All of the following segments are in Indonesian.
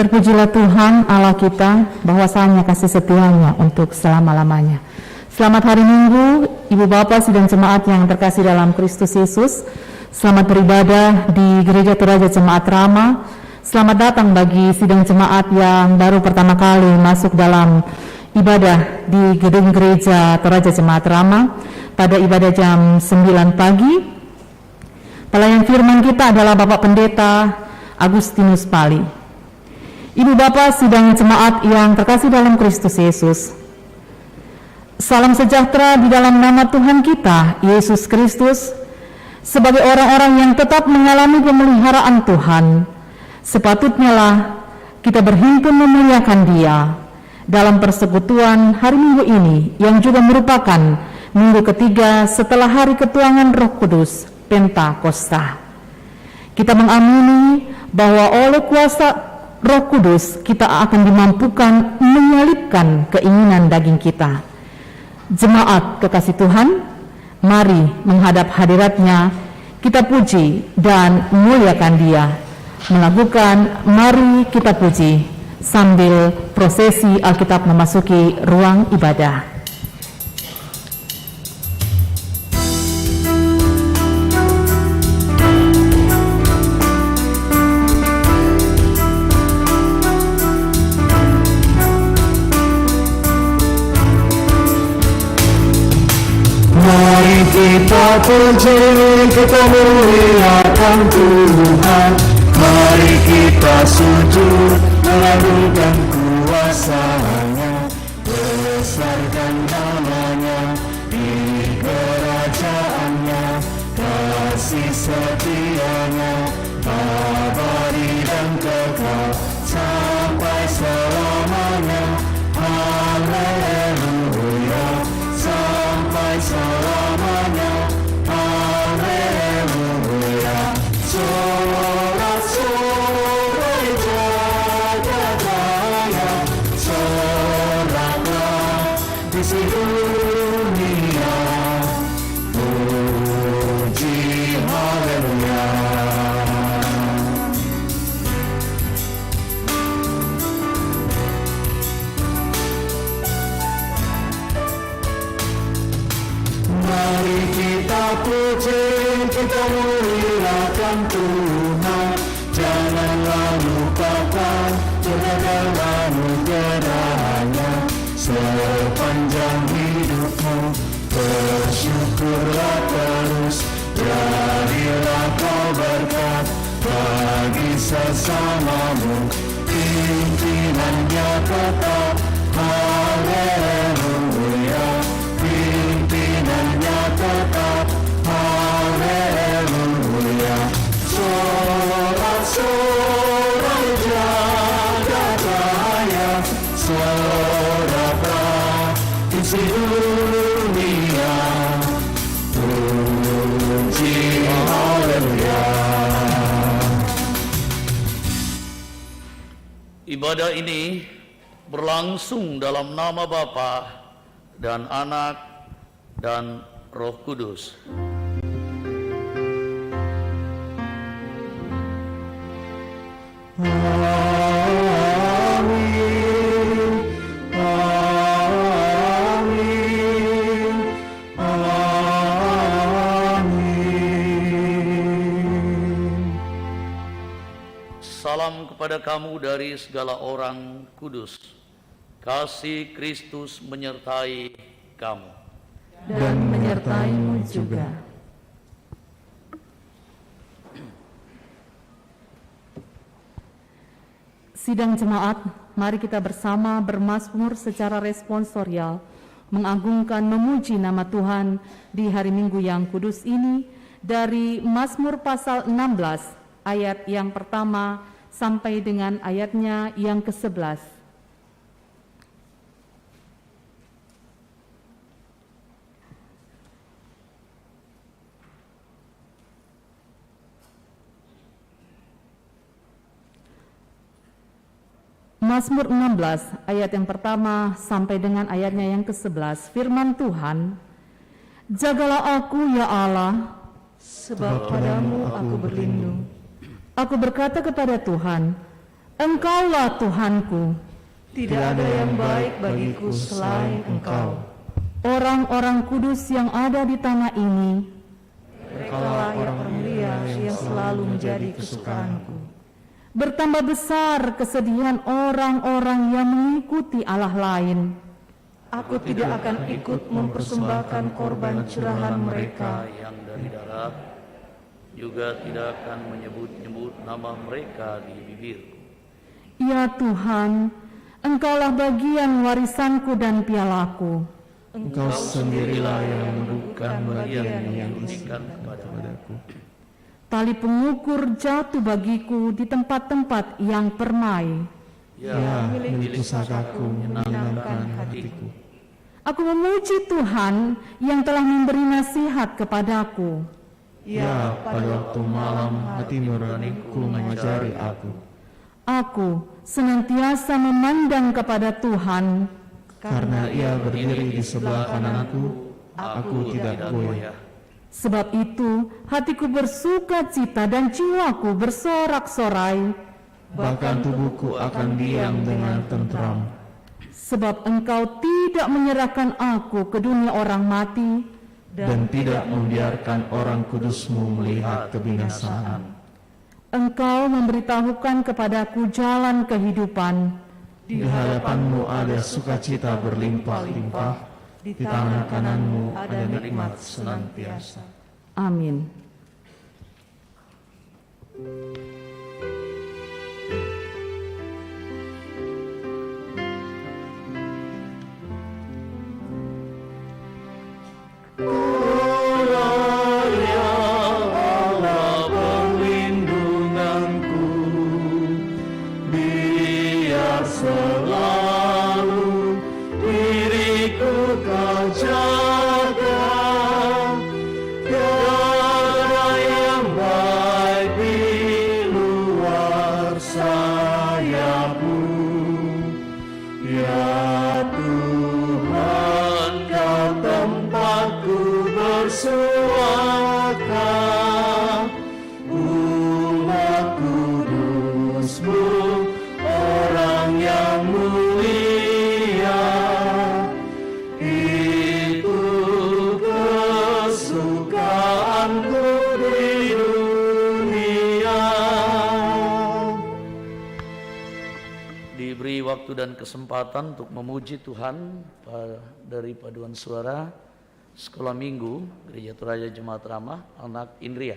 Terpujilah Tuhan Allah kita, bahwasanya kasih setianya untuk selama-lamanya. Selamat hari Minggu, Ibu Bapak sidang jemaat yang terkasih dalam Kristus Yesus. Selamat beribadah di Gereja Toraja Jemaat Rama. Selamat datang bagi sidang jemaat yang baru pertama kali masuk dalam ibadah di gedung Gereja Toraja Jemaat Rama pada ibadah jam 9 pagi. Pelayan firman kita adalah Bapak Pendeta Agustinus Pali. Ibu Bapak sidang jemaat yang terkasih dalam Kristus Yesus, salam sejahtera di dalam nama Tuhan kita, Yesus Kristus. Sebagai orang-orang yang tetap mengalami pemeliharaan Tuhan, sepatutnya lah kita berhimpun memuliakan Dia dalam persekutuan hari Minggu ini, yang juga merupakan minggu ketiga setelah hari ketuangan Roh Kudus Pentakosta. Kita mengamini bahwa oleh kuasa Roh Kudus kita akan dimampukan menyalipkan keinginan daging kita. Jemaat kekasih Tuhan, mari menghadap hadirat-Nya, kita puji dan memuliakan Dia. Melakukan mari kita puji sambil prosesi Alkitab memasuki ruang ibadah. Mari kita puji, kita muliakan Tuhan. Mari kita sujud, melakukan kuasa-Nya, besarkan nama-Nya di kerajaan-Nya, kasih setia-Nya abadi dan kekal sampai selamanya. Haleluya, sampai selamanya. Haleluya. Sorak-sorai jagat raya, soraklah di seluruh dunia, puji haleluya. Mari kita puji, kita muliakan Tuhan. Janganlah lupakan segala anugerah-Nya sepanjang hidupmu. Bersyukurlah terus, jadilah kau berkat bagi sesamamu. Pimpinannya tetap, haleluya. Pimpinannya tetap, haleluya. Sorak-sorai jagat raya, soraklah di seluruh dunia, puji haleluya. Ibadah ini berlangsung dalam nama Bapa dan Anak dan Roh Kudus. Amin, amin, amin. Salam kepada kamu dari segala orang kudus. Kasih Kristus menyertai kamu. Dan menyertaimu juga. Sidang jemaat, mari kita bersama bermazmur secara responsorial, mengagungkan memuji nama Tuhan di hari Minggu yang kudus ini dari Mazmur pasal 16 ayat yang pertama sampai dengan ayatnya yang ke-11. Mazmur 16 ayat yang pertama sampai dengan ayatnya yang ke-11. Firman Tuhan, jagalah aku ya Allah, sebab padamu aku berlindung. Aku berkata kepada Tuhan, Engkaulah Tuhanku. Tidak ada yang baik bagiku selain Engkau. Orang-orang kudus yang ada di tanah ini, Merekalah yang mulia yang selalu menjadi kesukaanku. bertambah besar kesedihan orang-orang yang mengikuti Allah lain. Aku tidak akan ikut mempersembahkan korban curahan mereka. yang dari darat, juga tidak akan menyebut-nyebut nama mereka di bibirku. Ya Tuhan, Engkaulah bagian warisanku dan pialaku. Engkau sendirilah yang menentukan bagian yang diberikan kepadaku. kepadaku. Tali pengukur jatuh bagiku di tempat-tempat yang permai. Ya, milik pusakaku menyenangkan hatiku. Aku memuji Tuhan yang telah memberi nasihat kepadaku. Ya, pada waktu malam hati nuraniku mengajari aku. Aku senantiasa memandang kepada Tuhan. Karena ia berdiri di sebelah kananku, aku tidak goyah. Sebab itu hatiku bersuka cita dan jiwaku bersorak-sorai. Bahkan tubuhku akan diam dengan tentram. Sebab Engkau tidak menyerahkan aku ke dunia orang mati, Dan tidak membiarkan orang kudusmu melihat kebinasaan. Engkau memberitahukan kepadaku jalan kehidupan. Di hadapanmu ada sukacita berlimpah-limpah, di tangan kananmu ada nikmat senantiasa. Amin. Perlindunganku, biar selalu diriku kau jaga. Tiada yang baik di luar sayapmu, ya Tuhan, kau tempatku bersuaka. Umat kudusmu, orang yang mulia, itu kesukaanku di dunia. Diberi waktu dan kesempatan untuk memuji Tuhan dari paduan suara Sekolah Minggu Gereja Toraja Jemaat Ramah Anak Indria.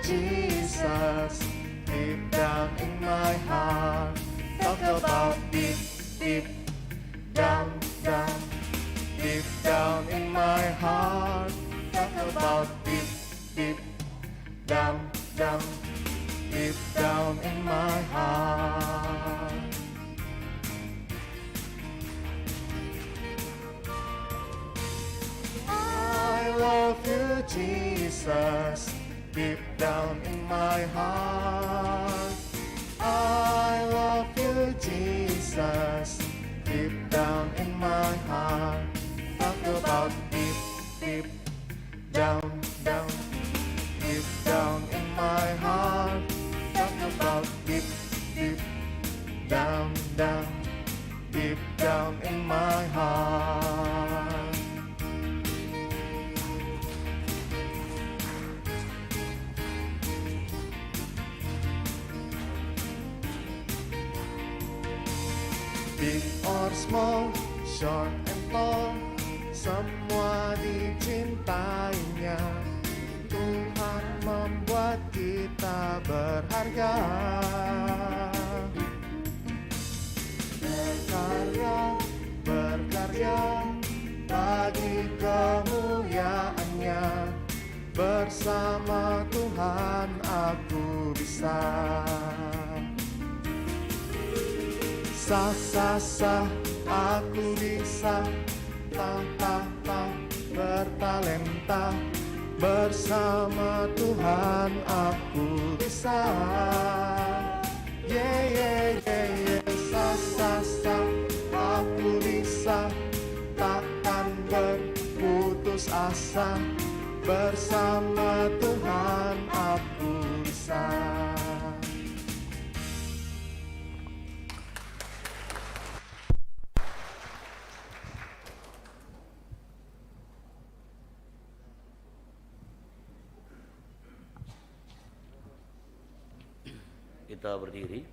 Jesus deep down in my heart. Talk about deep, deep down, down, deep down in my heart. Talk about deep, deep down, down, deep down in my heart. I love you, Jesus, deep down in my heart. I love you, Jesus, deep down in my heart. Talk about deep, deep down, down, deep down in my heart. Talk about deep, deep down, down, deep down in my heart. Big or small, short and tall, semua dicintainya. Tuhan membuat kita berharga. Berkarya, berkarya bagi kemuliaannya. Bersama Tuhan aku bisa. Sah, aku bisa. Bertalenta. Bersama Tuhan aku bisa. Sah, aku bisa. Takkan berputus asa. Bersama Tuhan aku bisa. Kita berdiri.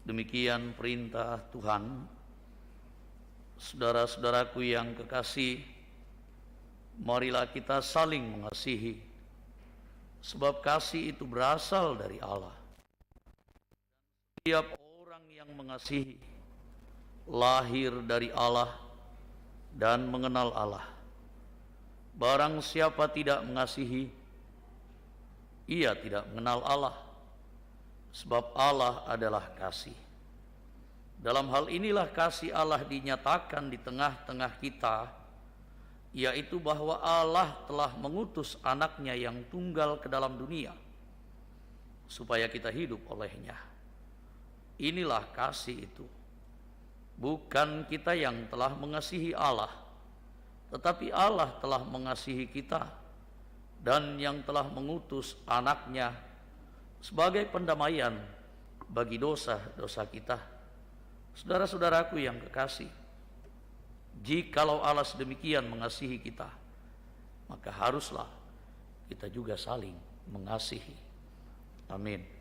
Demikian perintah Tuhan. Saudara-saudaraku yang kekasih, marilah kita saling mengasihi, sebab kasih itu berasal dari Allah. Setiap orang yang mengasihi lahir dari Allah dan mengenal Allah. Barang siapa tidak mengasihi, ia tidak mengenal Allah, sebab Allah adalah kasih. Dalam hal inilah kasih Allah dinyatakan di tengah-tengah kita, yaitu bahwa Allah telah mengutus anaknya yang tunggal ke dalam dunia, supaya kita hidup olehnya. Inilah kasih itu. Bukan kita yang telah mengasihi Allah, tetapi Allah telah mengasihi kita dan yang telah mengutus anaknya sebagai pendamaian bagi dosa-dosa kita. Saudara-saudaraku yang kekasih, jikalau Allah sedemikian mengasihi kita, maka haruslah kita juga saling mengasihi. Amin.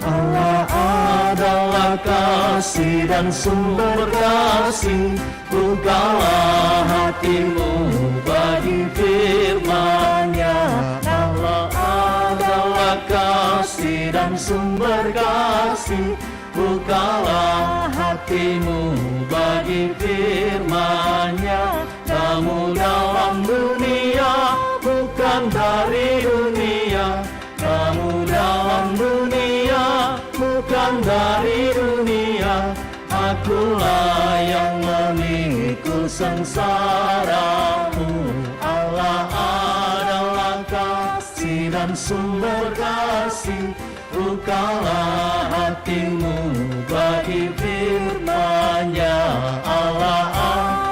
Allah adalah kasih dan sumber kasih. Bukalah hatimu bagi firman-Nya. Allah adalah kasih dan sumber kasih. Bukalah hatimu bagi firman-Nya. Kamu dalam dunia, bukan dari dunia. Kamu dalam dunia, bukan dari dunia. Akulah yang memikul sengsaramu. Allah adalah kasih dan sumber kasih. Bukalah hatimu bagi firman-Nya. Allah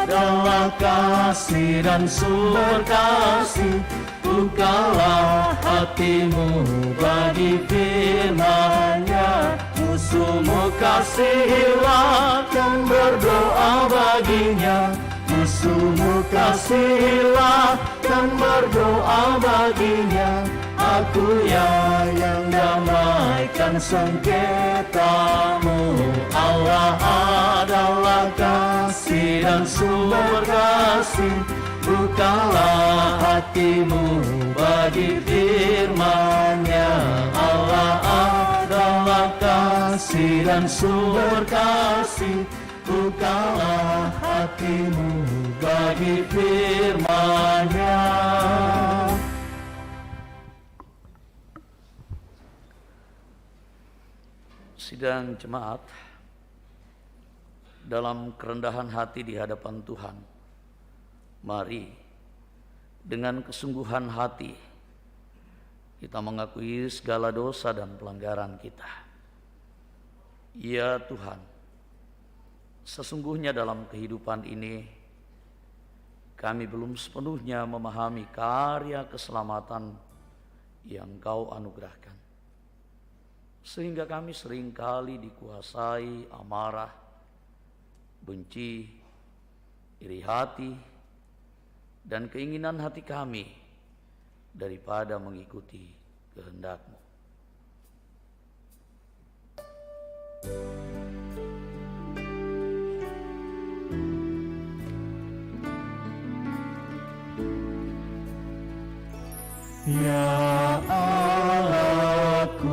adalah kasih dan sumber kasih. Bukalah hatimu bagi firman-Nya. Musuhmu kasihilah dan berdoa baginya. Musuhmu kasihilah akan berdoa baginya. Aku yang damaikan sengketamu. Allah adalah kasih dan sumber kasih. Bukalah hatimu bagi firman-Nya. Allah adalah kasih dan sumber kasih. Bukalah hatimu bagi firman-Nya. Sidang jemaat, dalam kerendahan hati di hadapan Tuhan, mari dengan kesungguhan hati kita mengakui segala dosa dan pelanggaran kita. Ya Tuhan, sesungguhnya dalam kehidupan ini kami belum sepenuhnya memahami karya keselamatan yang Kau anugerahkan, sehingga kami seringkali dikuasai amarah, benci, iri hati, dan keinginan hati kami daripada mengikuti kehendak-Mu. Ya Allahku,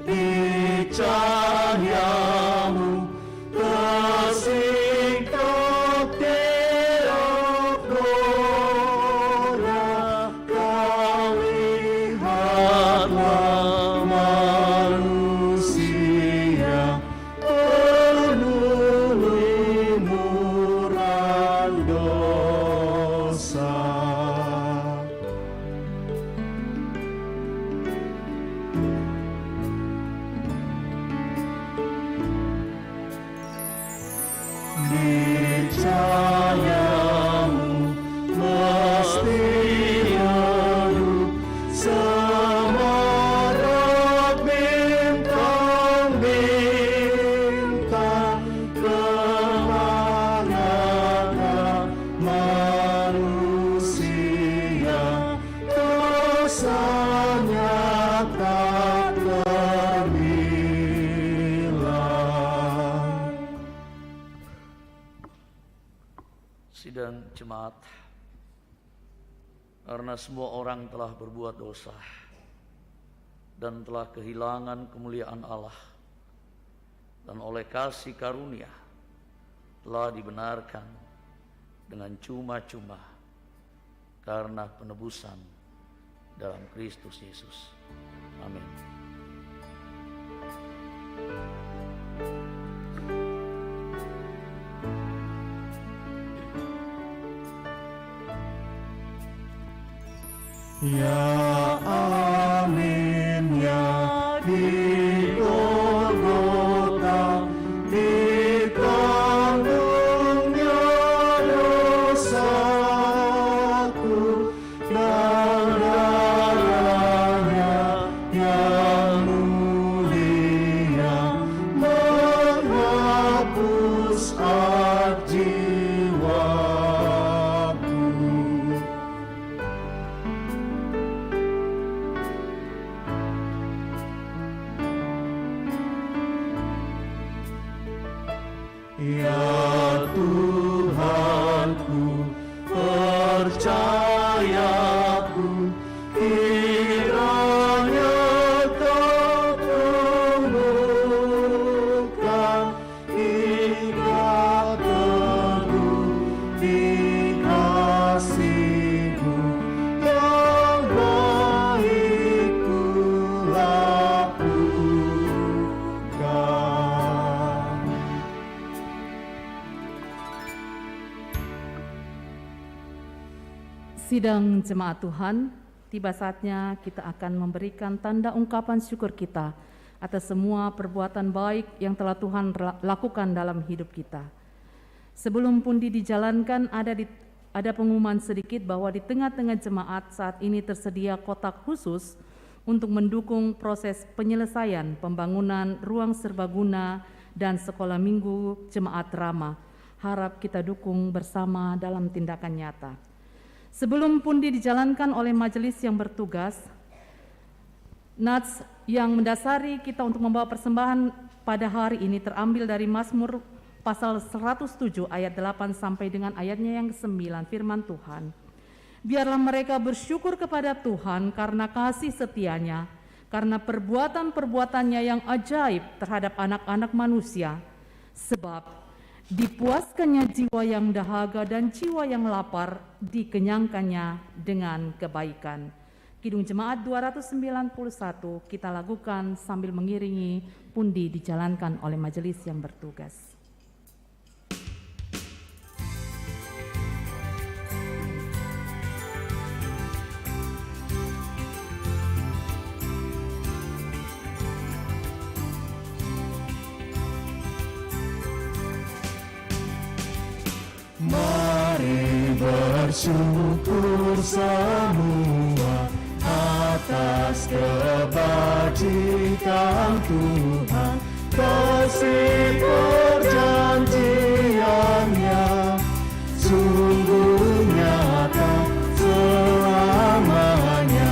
di cahayamu tersingkap terang glora. Kau lihatlah manusia penuh lumuran dosa. Cahayamu mesti hidup semarak bintang-bintang. Kemanakah manusia dosanya tak terbilang. Sidang jemaat, karena semua orang telah berbuat dosa dan telah kehilangan kemuliaan Allah, dan oleh kasih karunia telah dibenarkan dengan cuma-cuma karena penebusan dalam Kristus Yesus. Amin. Ya amin, ya di Golgota ditanggungnya dosaku, dan darahnya yang mulia menghapus aib jiwaku. Ya Tuhanku, percayaku, kiranya Kau temukan hingga teguh di kasih-Mu yang baik Ku lakukan. Sidang jemaat Tuhan, tiba saatnya kita akan memberikan tanda ungkapan syukur kita atas semua perbuatan baik yang telah Tuhan lakukan dalam hidup kita. Sebelum pundi dijalankan, ada pengumuman sedikit bahwa di tengah-tengah jemaat saat ini tersedia kotak khusus untuk mendukung proses penyelesaian pembangunan ruang serbaguna dan sekolah minggu jemaat Rama. Harap kita dukung bersama dalam tindakan nyata. Sebelum pundi dijalankan oleh majelis yang bertugas, nats yang mendasari kita untuk membawa persembahan pada hari ini terambil dari Mazmur pasal 107 ayat 8 sampai dengan ayatnya yang ke-9, firman Tuhan. Biarlah mereka bersyukur kepada Tuhan karena kasih setianya, karena perbuatan-perbuatannya yang ajaib terhadap anak-anak manusia, sebab dipuaskannya jiwa yang dahaga dan jiwa yang lapar dikenyangkannya dengan kebaikan. Kidung Jemaat 291 kita lakukan sambil mengiringi pundi dijalankan oleh majelis yang bertugas. Mari bersyukur semua atas kebajikan Tuhan, kasih perjanjiannya sungguh nyata selamanya.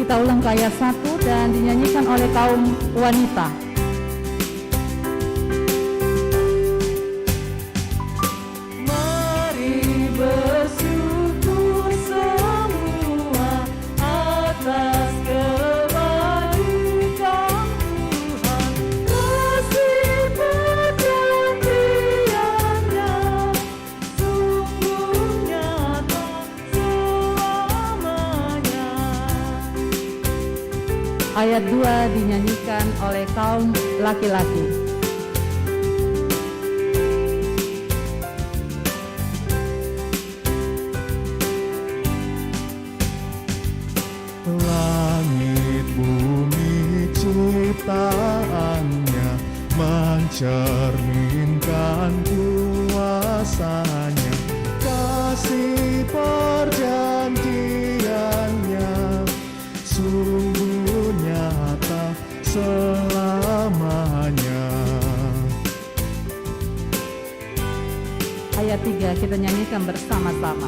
Kita ulang ke ayat 1 dan dinyanyikan oleh kaum wanita. Mari bersyukur semua atas kebajikan Tuhan, kasih perjanjiannya sungguh nyata selamanya. Ayat 2 dinyanyikan oleh kaum laki-laki. Langit bumi ciptaannya mencerminkan kuasanya, kasih perjanjiannya sungguh nyata selamanya. Ayat 3 kita nyanyikan bersama-sama.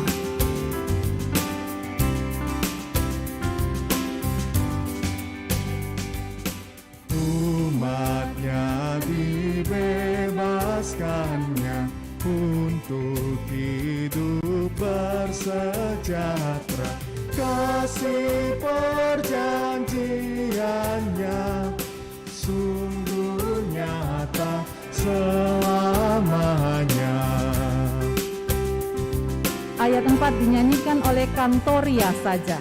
Umatnya dibebaskannya untuk hidup bersejahtera, kasih perjanjiannya sungguh nyata selamanya. Ayat 4 dinyanyikan oleh Kantoria saja.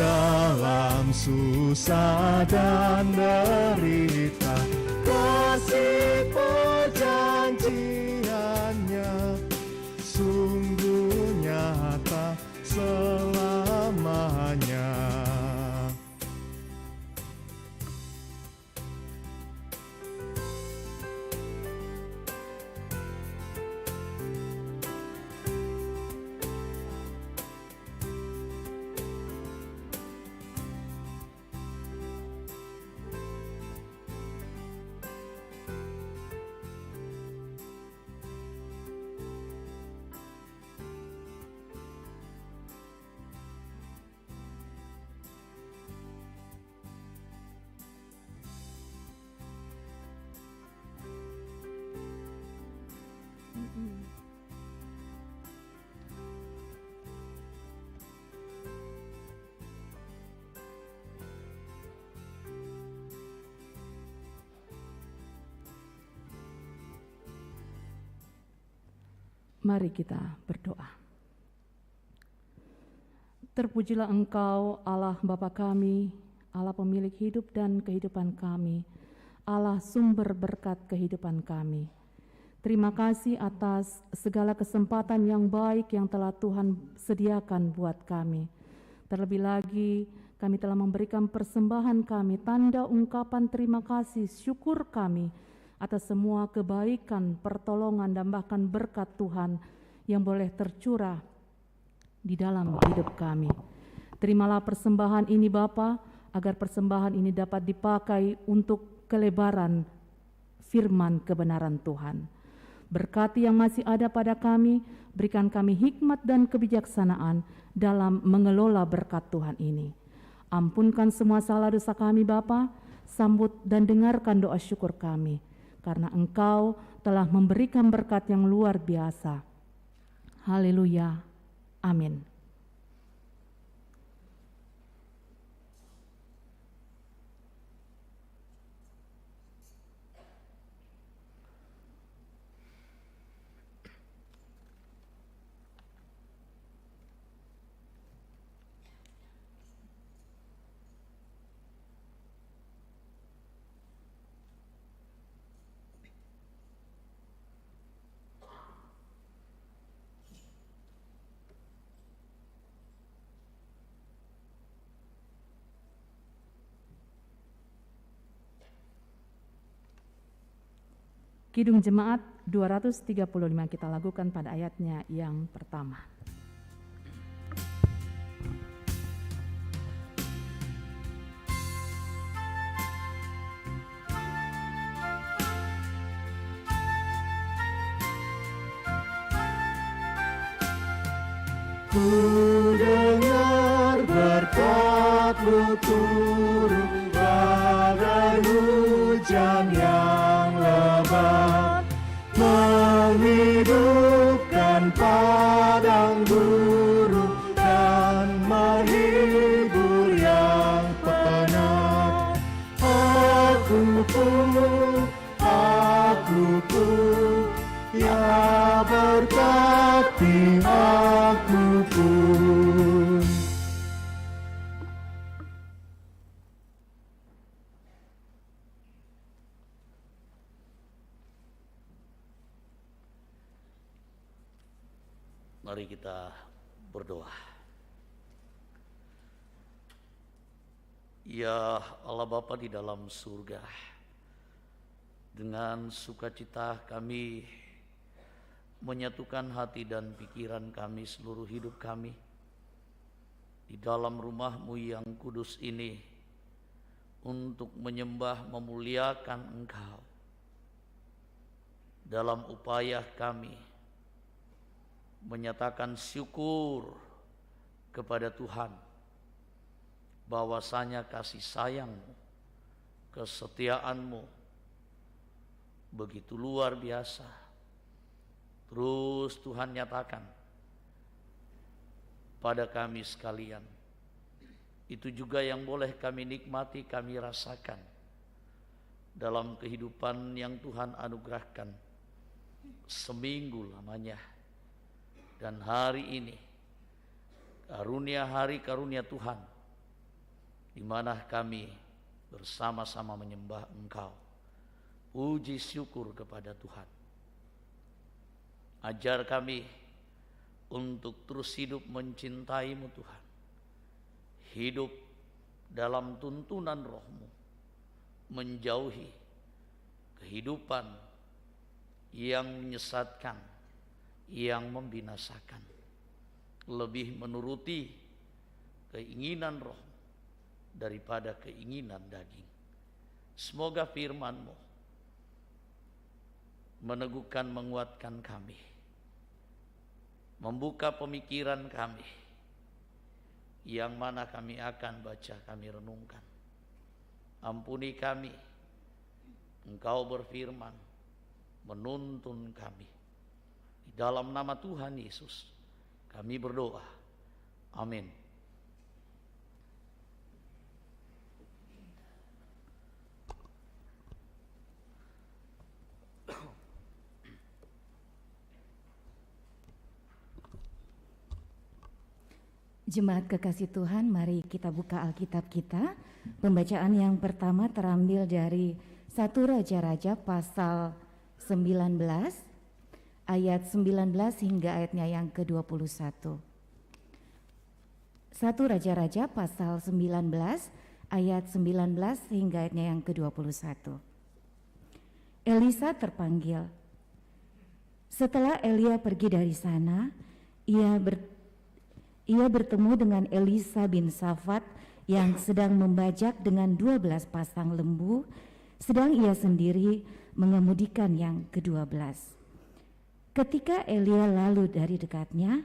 dalam susah dan derita. Kasih perjanjiannya sungguh nyata selamanya. Mari kita berdoa. Terpujilah Engkau, Allah Bapa kami, Allah pemilik hidup dan kehidupan kami, Allah sumber berkat kehidupan kami. Terima kasih atas segala kesempatan yang baik yang telah Tuhan sediakan buat kami. Terlebih lagi, kami telah memberikan persembahan kami, tanda ungkapan terima kasih, syukur kami atas semua kebaikan, pertolongan, dan bahkan berkat Tuhan yang boleh tercurah di dalam hidup kami. Terimalah persembahan ini Bapa, agar persembahan ini dapat dipakai untuk kelebaran firman kebenaran Tuhan. Berkati yang masih ada pada kami, berikan kami hikmat dan kebijaksanaan dalam mengelola berkat Tuhan ini. Ampunkan semua salah dosa kami Bapa, sambut dan dengarkan doa syukur kami, karena Engkau telah memberikan berkat yang luar biasa. Haleluya. Amin. Kidung Jemaat 235 kita lakukan pada ayatnya yang pertama. Ku dengar berkat-Mu turun bagai hujan yang lebat, menghidupkan padang gurun dan menghibur yang penat. Aku pun, ya berkati aku pun. Mari kita berdoa. Ya Allah Bapa di dalam surga, dengan sukacita kami menyatukan hati dan pikiran kami, seluruh hidup kami di dalam rumah-Mu yang kudus ini untuk menyembah, memuliakan Engkau. Dalam upaya kami menyatakan syukur kepada Tuhan, bahwasanya kasih sayang-Mu, kesetiaan-Mu begitu luar biasa. Terus Tuhan nyatakan pada kami sekalian. Itu juga yang boleh kami nikmati, kami rasakan dalam kehidupan yang Tuhan anugerahkan seminggu lamanya. Dan hari ini, karunia hari karunia Tuhan di mana kami bersama-sama menyembah Engkau. Puji syukur kepada Tuhan. Ajar kami untuk terus hidup mencintai-Mu Tuhan. Hidup dalam tuntunan Roh-Mu, menjauhi kehidupan yang menyesatkan, yang membinasakan, lebih menuruti keinginan Roh daripada keinginan daging. Semoga firman-Mu meneguhkan, menguatkan kami, membuka pemikiran kami, yang mana kami akan baca, kami renungkan. Ampuni kami, Engkau berfirman, menuntun kami. Di dalam nama Tuhan Yesus kami berdoa. Amin. Jemaat kekasih Tuhan, mari kita buka Alkitab kita. Pembacaan yang pertama terambil dari 1 Raja-Raja pasal 19 ayat 19 hingga ayatnya yang ke-21. 1 Raja-Raja pasal 19 ayat 19 hingga ayatnya yang ke-21. Elisa terpanggil. Setelah Elia pergi dari sana, ia bertemu dengan Elisa bin Safat yang sedang membajak dengan 12 pasang lembu, sedang ia sendiri mengemudikan yang ke-12. Ketika Elia lalu dari dekatnya,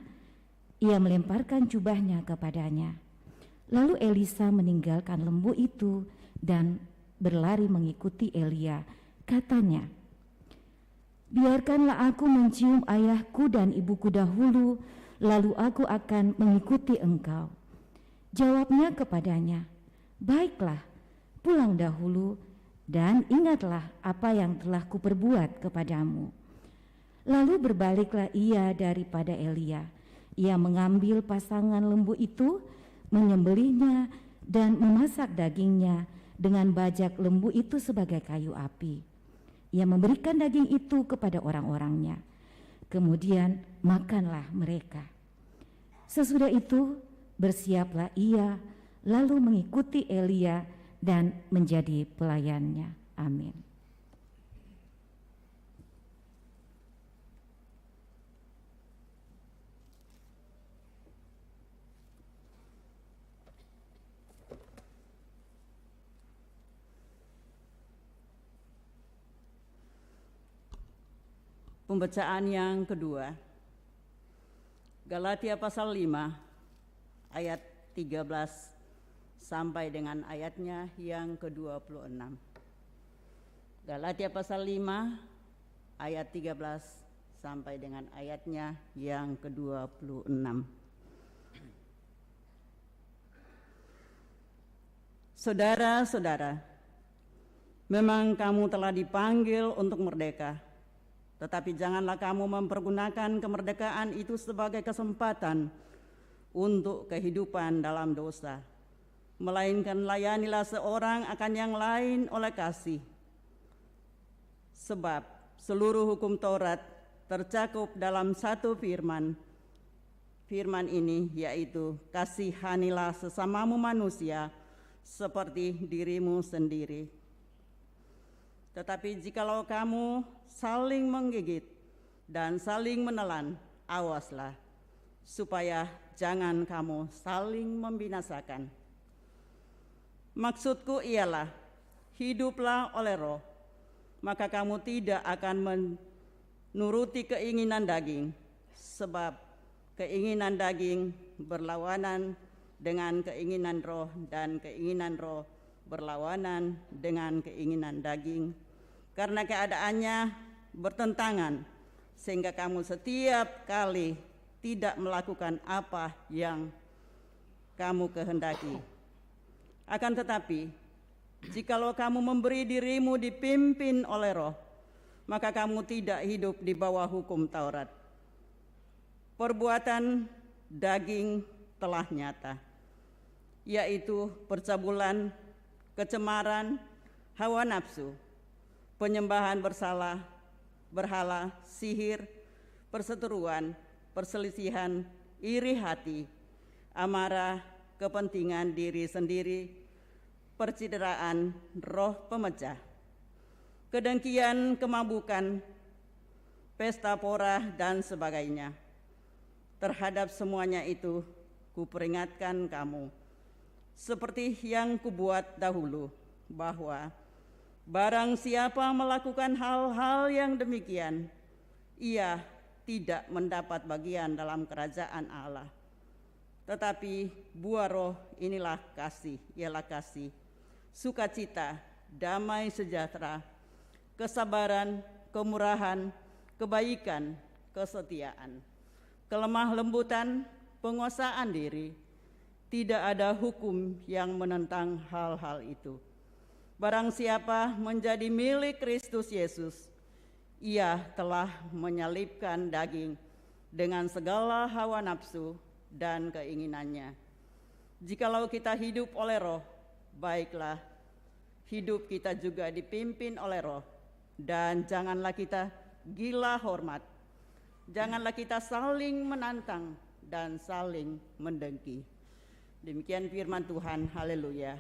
ia melemparkan jubahnya kepadanya. Lalu Elisa meninggalkan lembu itu dan berlari mengikuti Elia. Katanya, "Biarkanlah aku mencium ayahku dan ibuku dahulu, lalu aku akan mengikuti engkau." Jawabnya kepadanya, "Baiklah, pulang dahulu dan ingatlah apa yang telah kuperbuat kepadamu." Lalu berbaliklah ia daripada Elia. Ia mengambil pasangan lembu itu, menyembelihnya dan memasak dagingnya dengan bajak lembu itu sebagai kayu api. Ia memberikan daging itu kepada orang-orangnya. Kemudian makanlah mereka. Sesudah itu bersiaplah ia, lalu mengikuti Elia dan menjadi pelayannya. Amin. Pembacaan yang kedua, Galatia pasal 5 ayat 13 sampai dengan ayatnya yang ke-26. Galatia pasal 5 ayat 13 sampai dengan ayatnya yang ke-26. Saudara-saudara, memang kamu telah dipanggil untuk merdeka. Tetapi janganlah kamu mempergunakan kemerdekaan itu sebagai kesempatan untuk kehidupan dalam dosa, melainkan layanilah seorang akan yang lain oleh kasih. Sebab seluruh hukum Taurat tercakup dalam satu firman. Firman ini yaitu, kasihanilah sesamamu manusia seperti dirimu sendiri. Tetapi jikalau kamu saling menggigit dan saling menelan, awaslah, supaya jangan kamu saling membinasakan. Maksudku ialah, hiduplah oleh Roh, maka kamu tidak akan menuruti keinginan daging, sebab keinginan daging berlawanan dengan keinginan Roh, dan keinginan Roh berlawanan dengan keinginan daging. Karena keadaannya bertentangan, sehingga kamu setiap kali tidak melakukan apa yang kamu kehendaki. Akan tetapi, jikalau kamu memberi dirimu dipimpin oleh Roh, maka kamu tidak hidup di bawah hukum Taurat. Perbuatan daging telah nyata, yaitu percabulan, kecemaran, hawa nafsu, penyembahan berhala, sihir, perseteruan, perselisihan, iri hati, amarah, kepentingan diri sendiri, percideraan, roh pemecah, kedengkian, kemabukan, pesta pora, dan sebagainya. Terhadap semuanya itu, kuperingatkan kamu, seperti yang kubuat dahulu, bahwa barang siapa melakukan hal-hal yang demikian, ia tidak mendapat bagian dalam kerajaan Allah. Tetapi buah roh inilah kasih, ialah kasih, sukacita, damai sejahtera, kesabaran, kemurahan, kebaikan, kesetiaan, kelemah lembutan, penguasaan diri. Tidak ada hukum yang menentang hal-hal itu. Barang siapa menjadi milik Kristus Yesus, ia telah menyalibkan daging dengan segala hawa nafsu dan keinginannya. Jikalau kita hidup oleh roh, baiklah, hidup kita juga dipimpin oleh roh. Dan janganlah kita gila hormat, janganlah kita saling menantang dan saling mendengki. Demikian firman Tuhan, haleluya.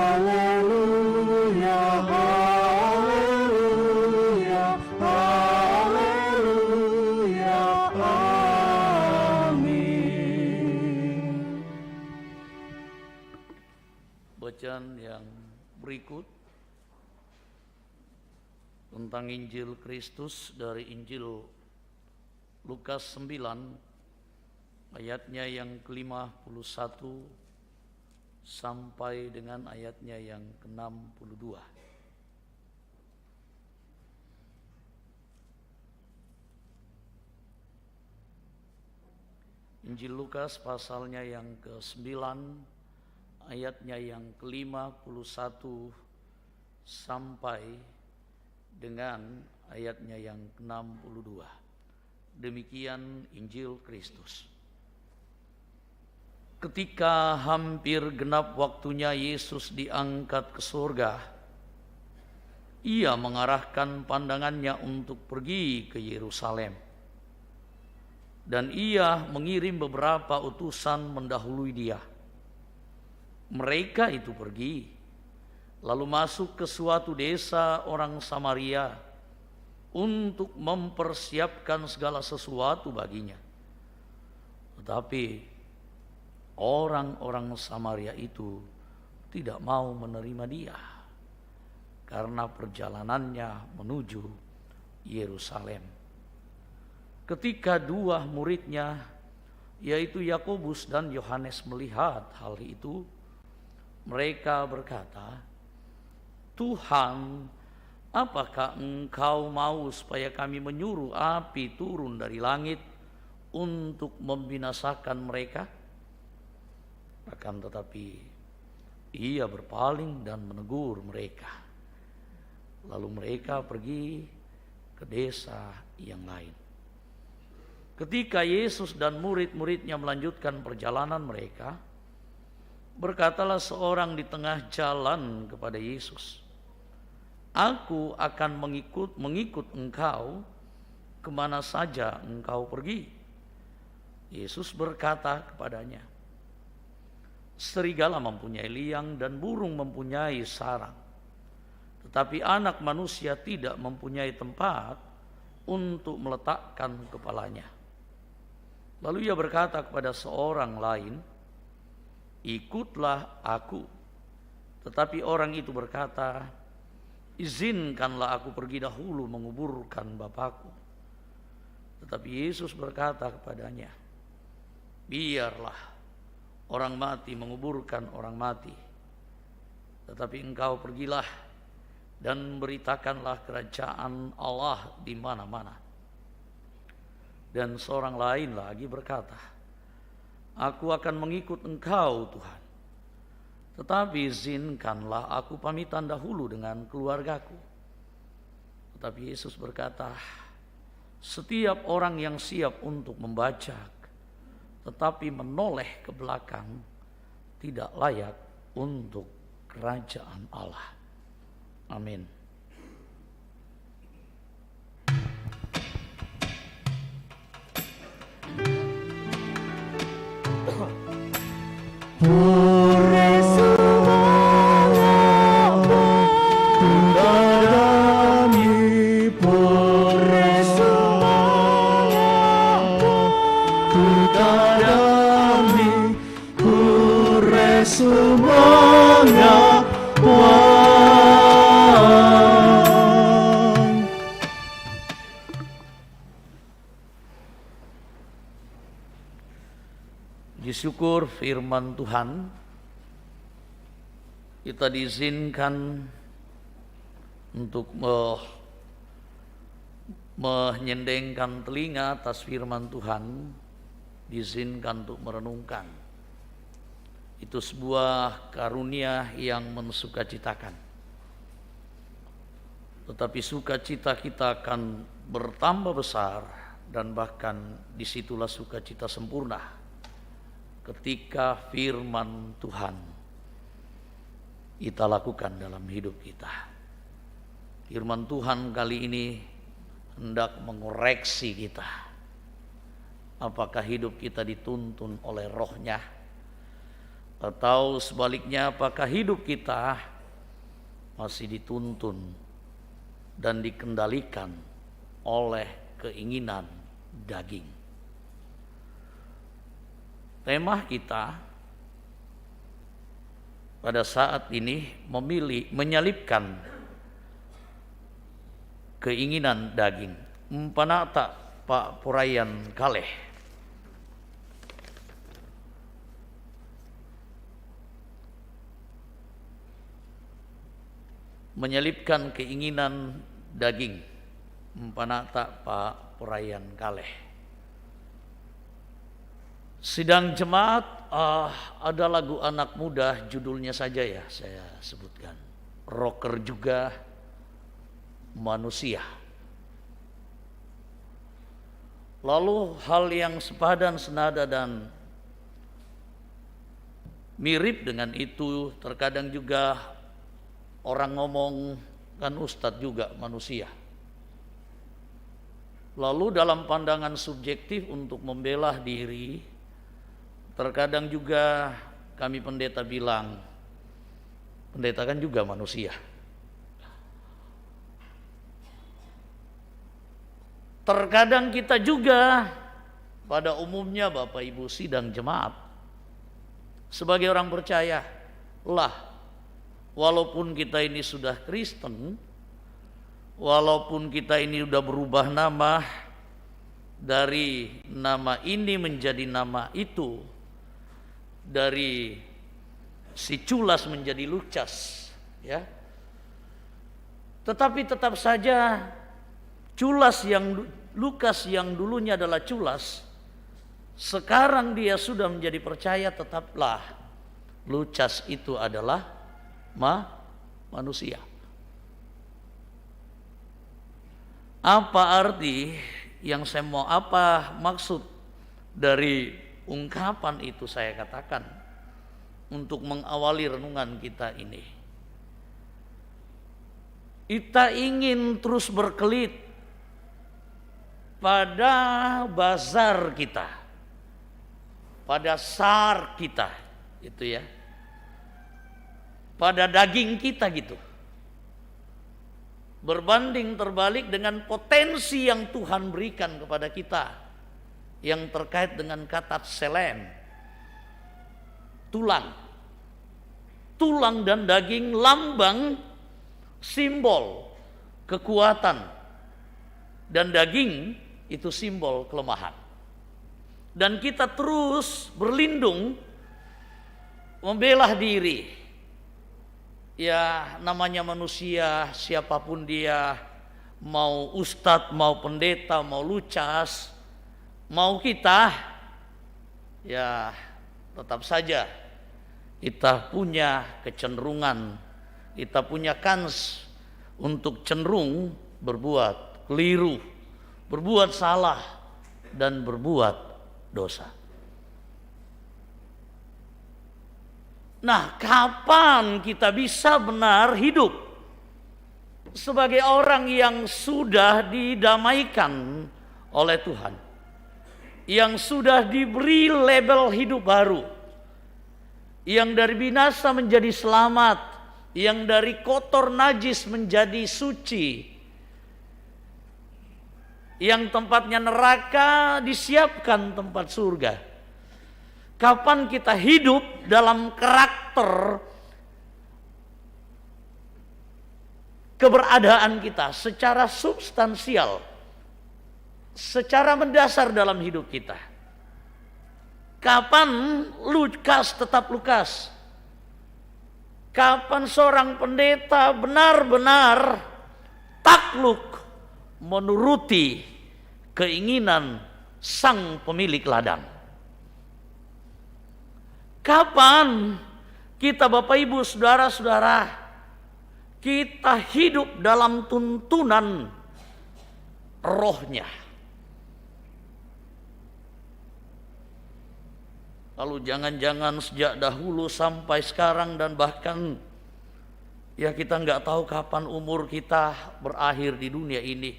Haleluya, haleluya, haleluya, amin. Bacaan yang berikut tentang Injil Kristus dari Injil Lukas 9 ayatnya yang ke-51 sampai dengan ayatnya yang ke-62. Injil Lukas pasalnya yang ke-9 ayatnya yang ke-51 sampai dengan ayatnya yang ke-62. Demikian Injil Kristus. Ketika hampir genap waktunya Yesus diangkat ke surga, ia mengarahkan pandangannya untuk pergi ke Yerusalem. Dan ia mengirim beberapa utusan mendahului dia. Mereka itu pergi, lalu masuk ke suatu desa orang Samaria untuk mempersiapkan segala sesuatu baginya. Tetapi orang-orang Samaria itu tidak mau menerima dia karena perjalanannya menuju Yerusalem. Ketika dua muridnya, yaitu Yakobus dan Yohanes, melihat hal itu, mereka berkata, "Tuhan, apakah Engkau mau supaya kami menyuruh api turun dari langit untuk membinasakan mereka?" Akan tetapi ia berpaling dan menegur mereka. Lalu mereka pergi ke desa yang lain. Ketika Yesus dan murid-muridnya melanjutkan perjalanan mereka, berkatalah seorang di tengah jalan kepada Yesus, "Aku akan mengikut Engkau kemana saja Engkau pergi." Yesus berkata kepadanya, "Serigala mempunyai liang dan burung mempunyai sarang, tetapi Anak Manusia tidak mempunyai tempat untuk meletakkan kepalanya." Lalu ia berkata kepada seorang lain, "Ikutlah aku." Tetapi orang itu berkata, "Izinkanlah aku pergi dahulu menguburkan Bapakku." Tetapi Yesus berkata kepadanya, "Biarlah orang mati menguburkan orang mati, tetapi engkau pergilah dan beritakanlah kerajaan Allah di mana-mana." Dan seorang lain lagi berkata, "Aku akan mengikut Engkau, Tuhan, tetapi izinkanlah aku pamitan dahulu dengan keluargaku." Tetapi Yesus berkata, setiap orang yang siap untuk membajak tetapi menoleh ke belakang tidak layak untuk kerajaan Allah. Amin. Syukur firman Tuhan, kita diizinkan untuk menyendengkan telinga atas firman Tuhan, diizinkan untuk merenungkan. Itu sebuah karunia yang mensukacitakan. Tetapi sukacita kita akan bertambah besar, dan bahkan disitulah sukacita sempurna ketika firman Tuhan kita lakukan dalam hidup kita. Firman Tuhan kali ini hendak mengoreksi kita. Apakah hidup kita dituntun oleh rohnya, atau sebaliknya apakah hidup kita masih dituntun dan dikendalikan oleh keinginan daging. Tema kita pada saat ini menyalipkan keinginan daging. Mpanata Pak Purayan Kaleh. Menyalipkan keinginan daging. Mpanata Pak Purayan Kaleh. Sidang jemaat, ada lagu anak muda, judulnya saja ya saya sebutkan. Rocker juga manusia. Lalu hal yang sepadan, senada dan mirip dengan itu, terkadang juga orang ngomong, kan ustadz juga manusia. Lalu dalam pandangan subjektif untuk membela diri, terkadang juga kami pendeta bilang, pendeta kan juga manusia. Terkadang kita juga pada umumnya Bapak Ibu sidang jemaat, sebagai orang percaya lah, walaupun kita ini sudah Kristen, walaupun kita ini sudah berubah nama dari nama ini menjadi nama itu, dari si culas menjadi lucas, ya. Tetapi tetap saja Lukas yang dulunya adalah culas, sekarang dia sudah menjadi percaya, tetaplah Lucas itu adalah manusia. Apa arti yang saya mau, apa maksud dari ungkapan itu saya katakan untuk mengawali renungan kita ini? Kita ingin terus berkelit pada bazar kita, pada sar kita, itu ya, pada daging kita gitu. Berbanding terbalik dengan potensi yang Tuhan berikan kepada kita, yang terkait dengan kata selen, tulang dan daging, lambang simbol kekuatan, dan daging itu simbol kelemahan. Dan kita terus berlindung membela diri. Ya, namanya manusia, siapapun dia, mau ustadz, mau pendeta, mau lucas, mau kita, ya tetap saja kita punya kecenderungan, kita punya kans untuk cenderung berbuat keliru, berbuat salah, dan berbuat dosa. Nah, kapan kita bisa benar hidup sebagai orang yang sudah didamaikan oleh Tuhan, yang sudah diberi label hidup baru, yang dari binasa menjadi selamat, yang dari kotor najis menjadi suci, yang tempatnya neraka disiapkan tempat surga? Kapan kita hidup dalam karakter keberadaan kita secara substansial, secara mendasar dalam hidup kita? Kapan Lukas tetap Lukas? Kapan seorang pendeta benar-benar takluk menuruti keinginan sang pemilik ladang? Kapan kita, Bapak Ibu, saudara-saudara, kita hidup dalam tuntunan rohnya? Lalu jangan-jangan sejak dahulu sampai sekarang, dan bahkan ya kita nggak tahu kapan umur kita berakhir di dunia ini,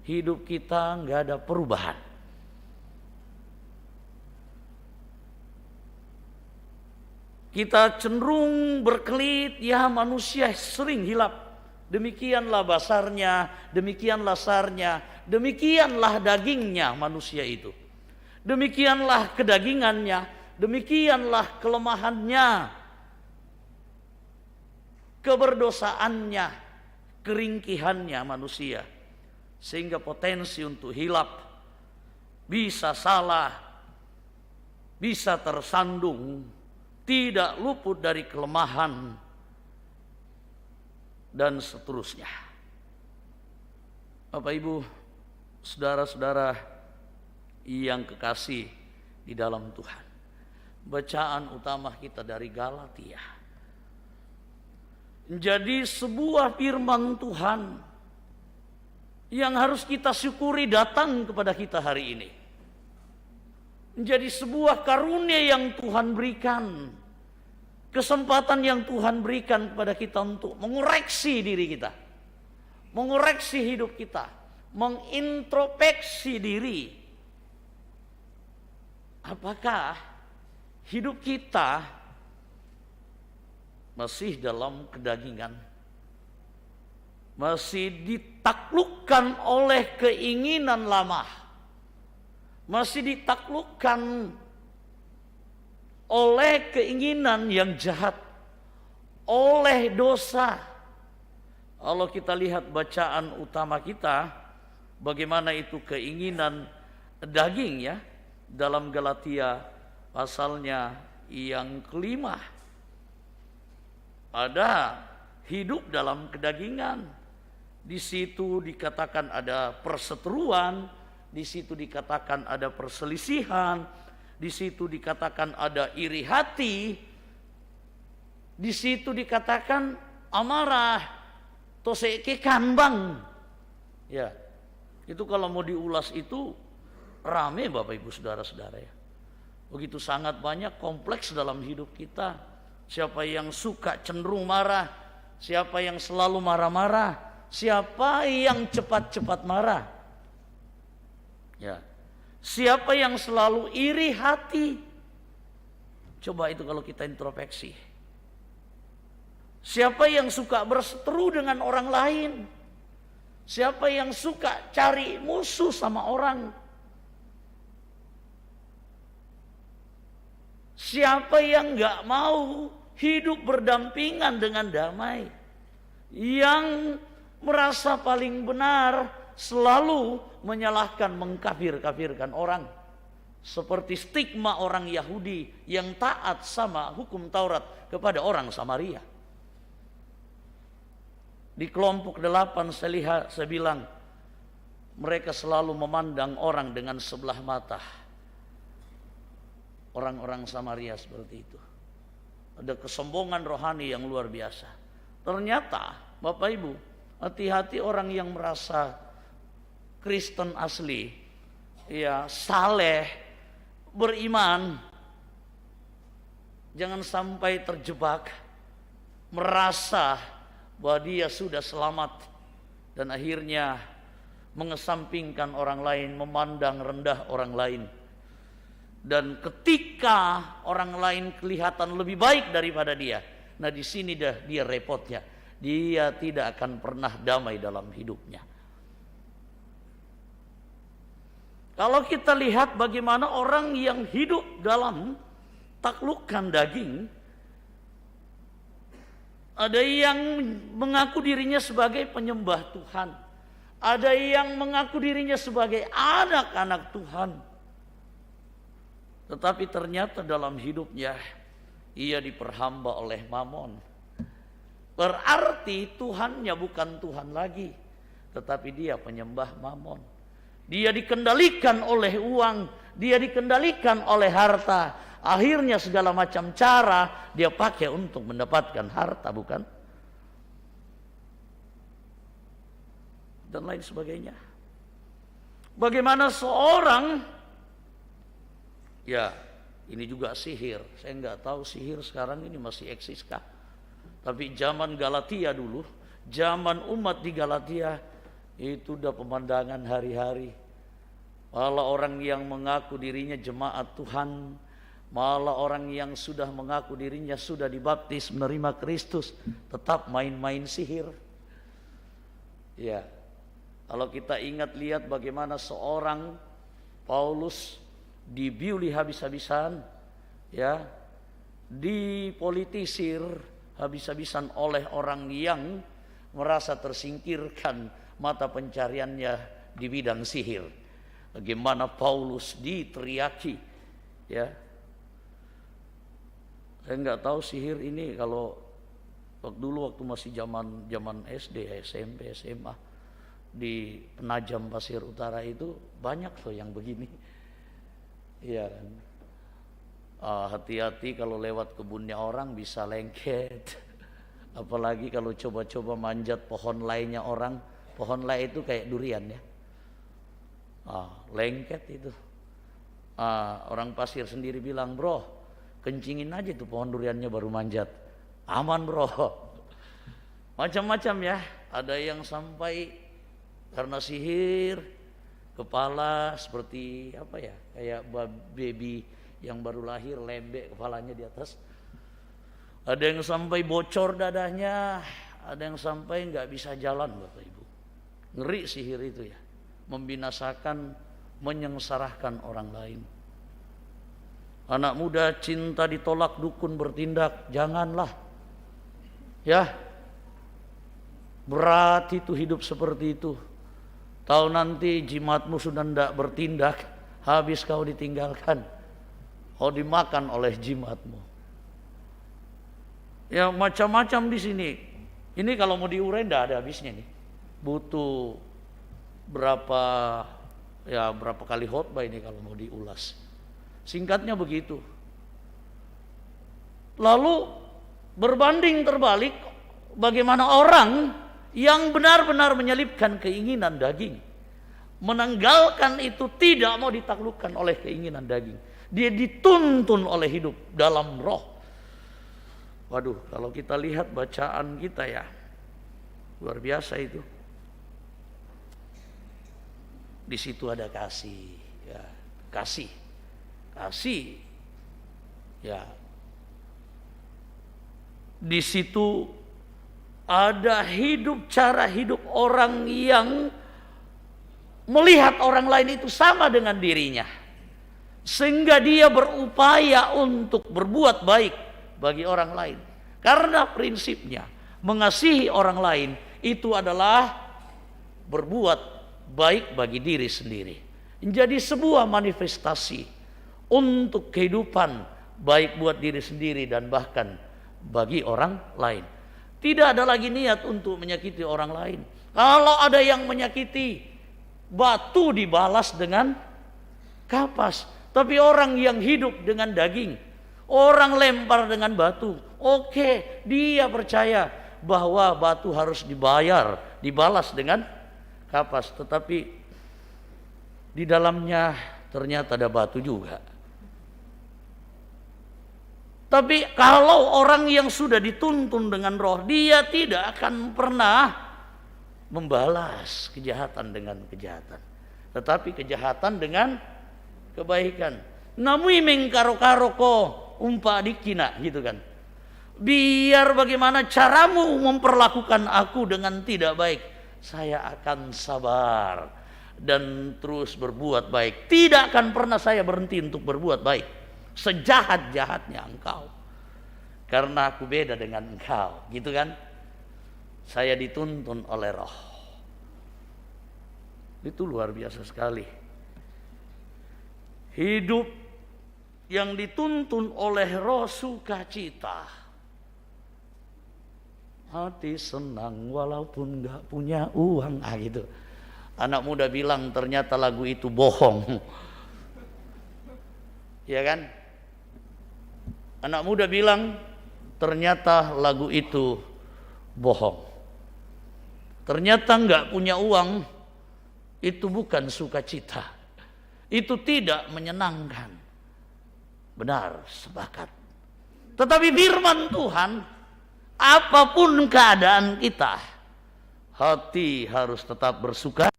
hidup kita nggak ada perubahan. Kita cenderung berkelit, ya manusia sering hilap. Demikianlah basarnya, demikianlah sarnya, demikianlah dagingnya manusia itu. Demikianlah kedagingannya, demikianlah kelemahannya, keberdosaannya, keringkihannya manusia. Sehingga potensi untuk hilap, bisa salah, bisa tersandung, tidak luput dari kelemahan, dan seterusnya. Bapak Ibu, saudara-saudara yang kekasih di dalam Tuhan, bacaan utama kita dari Galatia menjadi sebuah firman Tuhan yang harus kita syukuri datang kepada kita hari ini. Menjadi sebuah karunia yang Tuhan berikan, kesempatan yang Tuhan berikan kepada kita untuk mengoreksi diri kita, mengoreksi hidup kita, mengintrospeksi diri. Apakah hidup kita masih dalam kedagingan, masih ditaklukkan oleh keinginan lama, masih ditaklukkan oleh keinginan yang jahat, oleh dosa? Kalau kita lihat bacaan utama kita, bagaimana itu keinginan daging ya, dalam Galatia pasalnya yang kelima. Ada hidup dalam kedagingan. Di situ dikatakan ada perseteruan, di situ dikatakan ada perselisihan, di situ dikatakan ada iri hati, di situ dikatakan amarah, toseke kambang. Ya, itu kalau mau diulas itu rame Bapak Ibu saudara-saudara ya. Begitu sangat banyak, kompleks dalam hidup kita. Siapa yang suka cenderung marah, siapa yang selalu marah-marah, siapa yang cepat-cepat marah. Ya. Siapa yang selalu iri hati? Coba itu kalau kita introspeksi. Siapa yang suka berseteru dengan orang lain? Siapa yang suka cari musuh sama orang? Siapa yang gak mau hidup berdampingan dengan damai? Yang merasa paling benar, selalu menyalahkan, mengkafir-kafirkan orang. Seperti stigma orang Yahudi yang taat sama hukum Taurat kepada orang Samaria. Di kelompok 8 saya bilang, mereka selalu memandang orang dengan sebelah mata. Orang-orang Samaria seperti itu. Ada kesombongan rohani yang luar biasa. Ternyata Bapak Ibu, Hati-hati orang yang merasa Kristen asli, ya, saleh, beriman. Jangan sampai terjebak merasa bahwa dia sudah selamat dan akhirnya mengesampingkan orang lain, memandang rendah orang lain. Dan ketika orang lain kelihatan lebih baik daripada dia, nah di sini dia repotnya. Dia tidak akan pernah damai dalam hidupnya. Kalau kita lihat bagaimana orang yang hidup dalam taklukan daging, ada yang mengaku dirinya sebagai penyembah Tuhan, ada yang mengaku dirinya sebagai anak-anak Tuhan, tetapi ternyata dalam hidupnya ia diperhamba oleh mamon. Berarti Tuhannya bukan Tuhan lagi, tetapi dia penyembah mamon. Dia dikendalikan oleh uang, dia dikendalikan oleh harta. Akhirnya segala macam cara dia pakai untuk mendapatkan harta, bukan? Dan lain sebagainya. Bagaimana seorang, ya ini juga sihir. Saya nggak tahu sihir sekarang ini masih eksiskah. Tapi zaman Galatia dulu, zaman umat di Galatia, itu udah pemandangan hari-hari. Malah orang yang mengaku dirinya jemaat Tuhan, malah orang yang sudah mengaku dirinya sudah dibaptis menerima Kristus, tetap main-main sihir. Ya, kalau kita ingat lihat bagaimana seorang Paulus dibiuli habis-habisan, ya, dipolitisir habis-habisan oleh orang yang merasa tersingkirkan mata pencariannya di bidang sihir. Bagaimana Paulus diteriaki, ya. Saya nggak tahu sihir ini kalau dulu waktu masih zaman SD, SMP, SMA di Penajam Pasir Utara itu banyak loh yang begini. Iya kan. Hati-hati kalau lewat kebunnya orang bisa lengket. Apalagi kalau coba-coba manjat pohon lainnya orang. Pohon lain itu kayak durian ya. Lengket itu. Orang pasir sendiri bilang, bro, kencingin aja tuh pohon duriannya baru manjat. Aman bro. Macam-macam ya. Ada yang sampai karena sihir kepala seperti apa ya, kayak baby yang baru lahir lembek kepalanya di atas. Ada yang sampai bocor dadanya, ada yang sampai nggak bisa jalan, Bapak Ibu. Ngeri sihir itu ya, membinasakan, menyengsarakan orang lain. Anak muda cinta ditolak dukun bertindak, janganlah. Ya, berat itu hidup seperti itu. Tahu nanti jimatmu sudah tidak bertindak, habis kau ditinggalkan, kau dimakan oleh jimatmu. Ya macam-macam di sini. Ini kalau mau diurai tidak ada habisnya nih. Butuh berapa kali khotbah ini kalau mau diulas. Singkatnya begitu. Lalu berbanding terbalik, bagaimana orang yang benar-benar menyelipkan keinginan daging, menanggalkan itu, tidak mau ditaklukkan oleh keinginan daging. Dia dituntun oleh hidup dalam roh. Waduh, kalau kita lihat bacaan kita ya, luar biasa itu. Di situ ada kasih, ya, kasih, ya. Di situ ada cara hidup orang yang melihat orang lain itu sama dengan dirinya, sehingga dia berupaya untuk berbuat baik bagi orang lain. Karena prinsipnya mengasihi orang lain itu adalah berbuat baik bagi diri sendiri. Menjadi sebuah manifestasi untuk kehidupan baik buat diri sendiri dan bahkan bagi orang lain. Tidak ada lagi niat untuk menyakiti orang lain. Kalau ada yang menyakiti, batu dibalas dengan kapas. Tapi orang yang hidup dengan daging, orang lempar dengan batu. Oke, dia percaya bahwa batu harus dibayar dibalas dengan kapas, tetapi di dalamnya ternyata ada batu juga. Tapi kalau orang yang sudah dituntun dengan roh, dia tidak akan pernah membalas kejahatan dengan kejahatan, tetapi kejahatan dengan kebaikan. Namui mengkaro-karo ko umpa dikina, gitu kan. Biar bagaimana caramu memperlakukan aku dengan tidak baik, saya akan sabar dan terus berbuat baik. Tidak akan pernah saya berhenti untuk berbuat baik, sejahat-jahatnya engkau, karena aku beda dengan engkau, gitu kan. Saya dituntun oleh roh. Itu luar biasa sekali. Hidup yang dituntun oleh roh sukacita. Hati senang walaupun gak punya uang. Gitu. Anak muda bilang ternyata lagu itu bohong. Ya kan? Anak muda bilang ternyata lagu itu bohong. Ternyata gak punya uang itu bukan sukacita. Itu tidak menyenangkan. Benar, sepakat. Tetapi firman Tuhan, apapun keadaan kita, hati harus tetap bersuka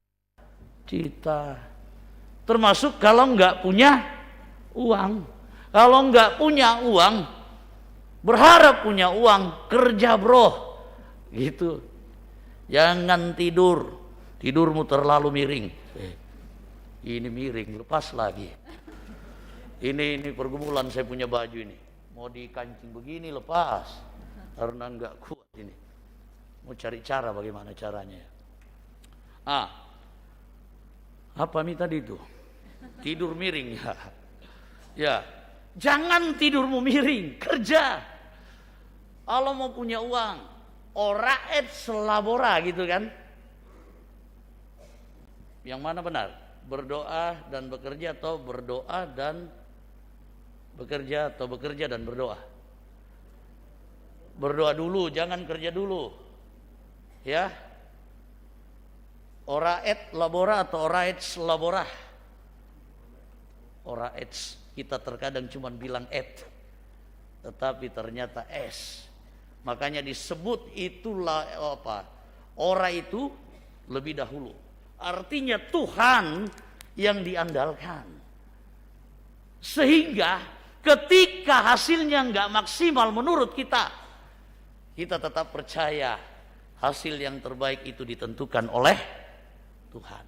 cita. Termasuk kalau nggak punya uang. Kalau nggak punya uang, berharap punya uang, kerja bro. Gitu. Jangan tidur. Tidurmu terlalu miring. Ini miring, lepas lagi. Ini pergumulan, saya punya baju ini. Mau dikancing begini lepas. Karena enggak kuat ini. Mau cari cara bagaimana caranya. Apa tadi itu? Tidur miring ya. Ya, jangan tidurmu miring, kerja. Kalau mau punya uang, ora et selabora gitu kan. Yang mana benar? Berdoa dan bekerja atau berdoa dan bekerja atau bekerja dan berdoa? Berdoa dulu, jangan kerja dulu. Ya. Ora et labora atau ora et labora? Ora et, kita terkadang cuma bilang et, tetapi ternyata es. Makanya disebut itulah apa? Ora itu lebih dahulu. Artinya Tuhan yang diandalkan. Sehingga ketika hasilnya nggak maksimal menurut kita, kita tetap percaya hasil yang terbaik itu ditentukan oleh Tuhan.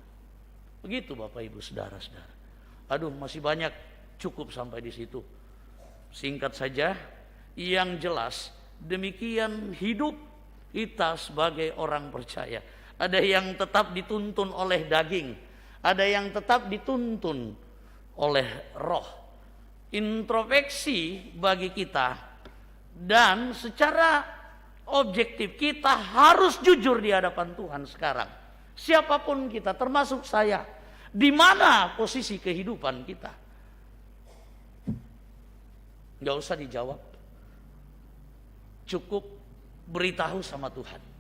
Begitu Bapak Ibu Saudara-saudara. Aduh, masih banyak, cukup sampai di situ. Singkat saja, yang jelas demikian hidup kita sebagai orang percaya. Ada yang tetap dituntun oleh daging, ada yang tetap dituntun oleh roh. Introspeksi bagi kita, dan secara objektif kita harus jujur di hadapan Tuhan sekarang. Siapapun kita, termasuk saya, di mana posisi kehidupan kita? Gak usah dijawab, cukup beritahu sama Tuhan.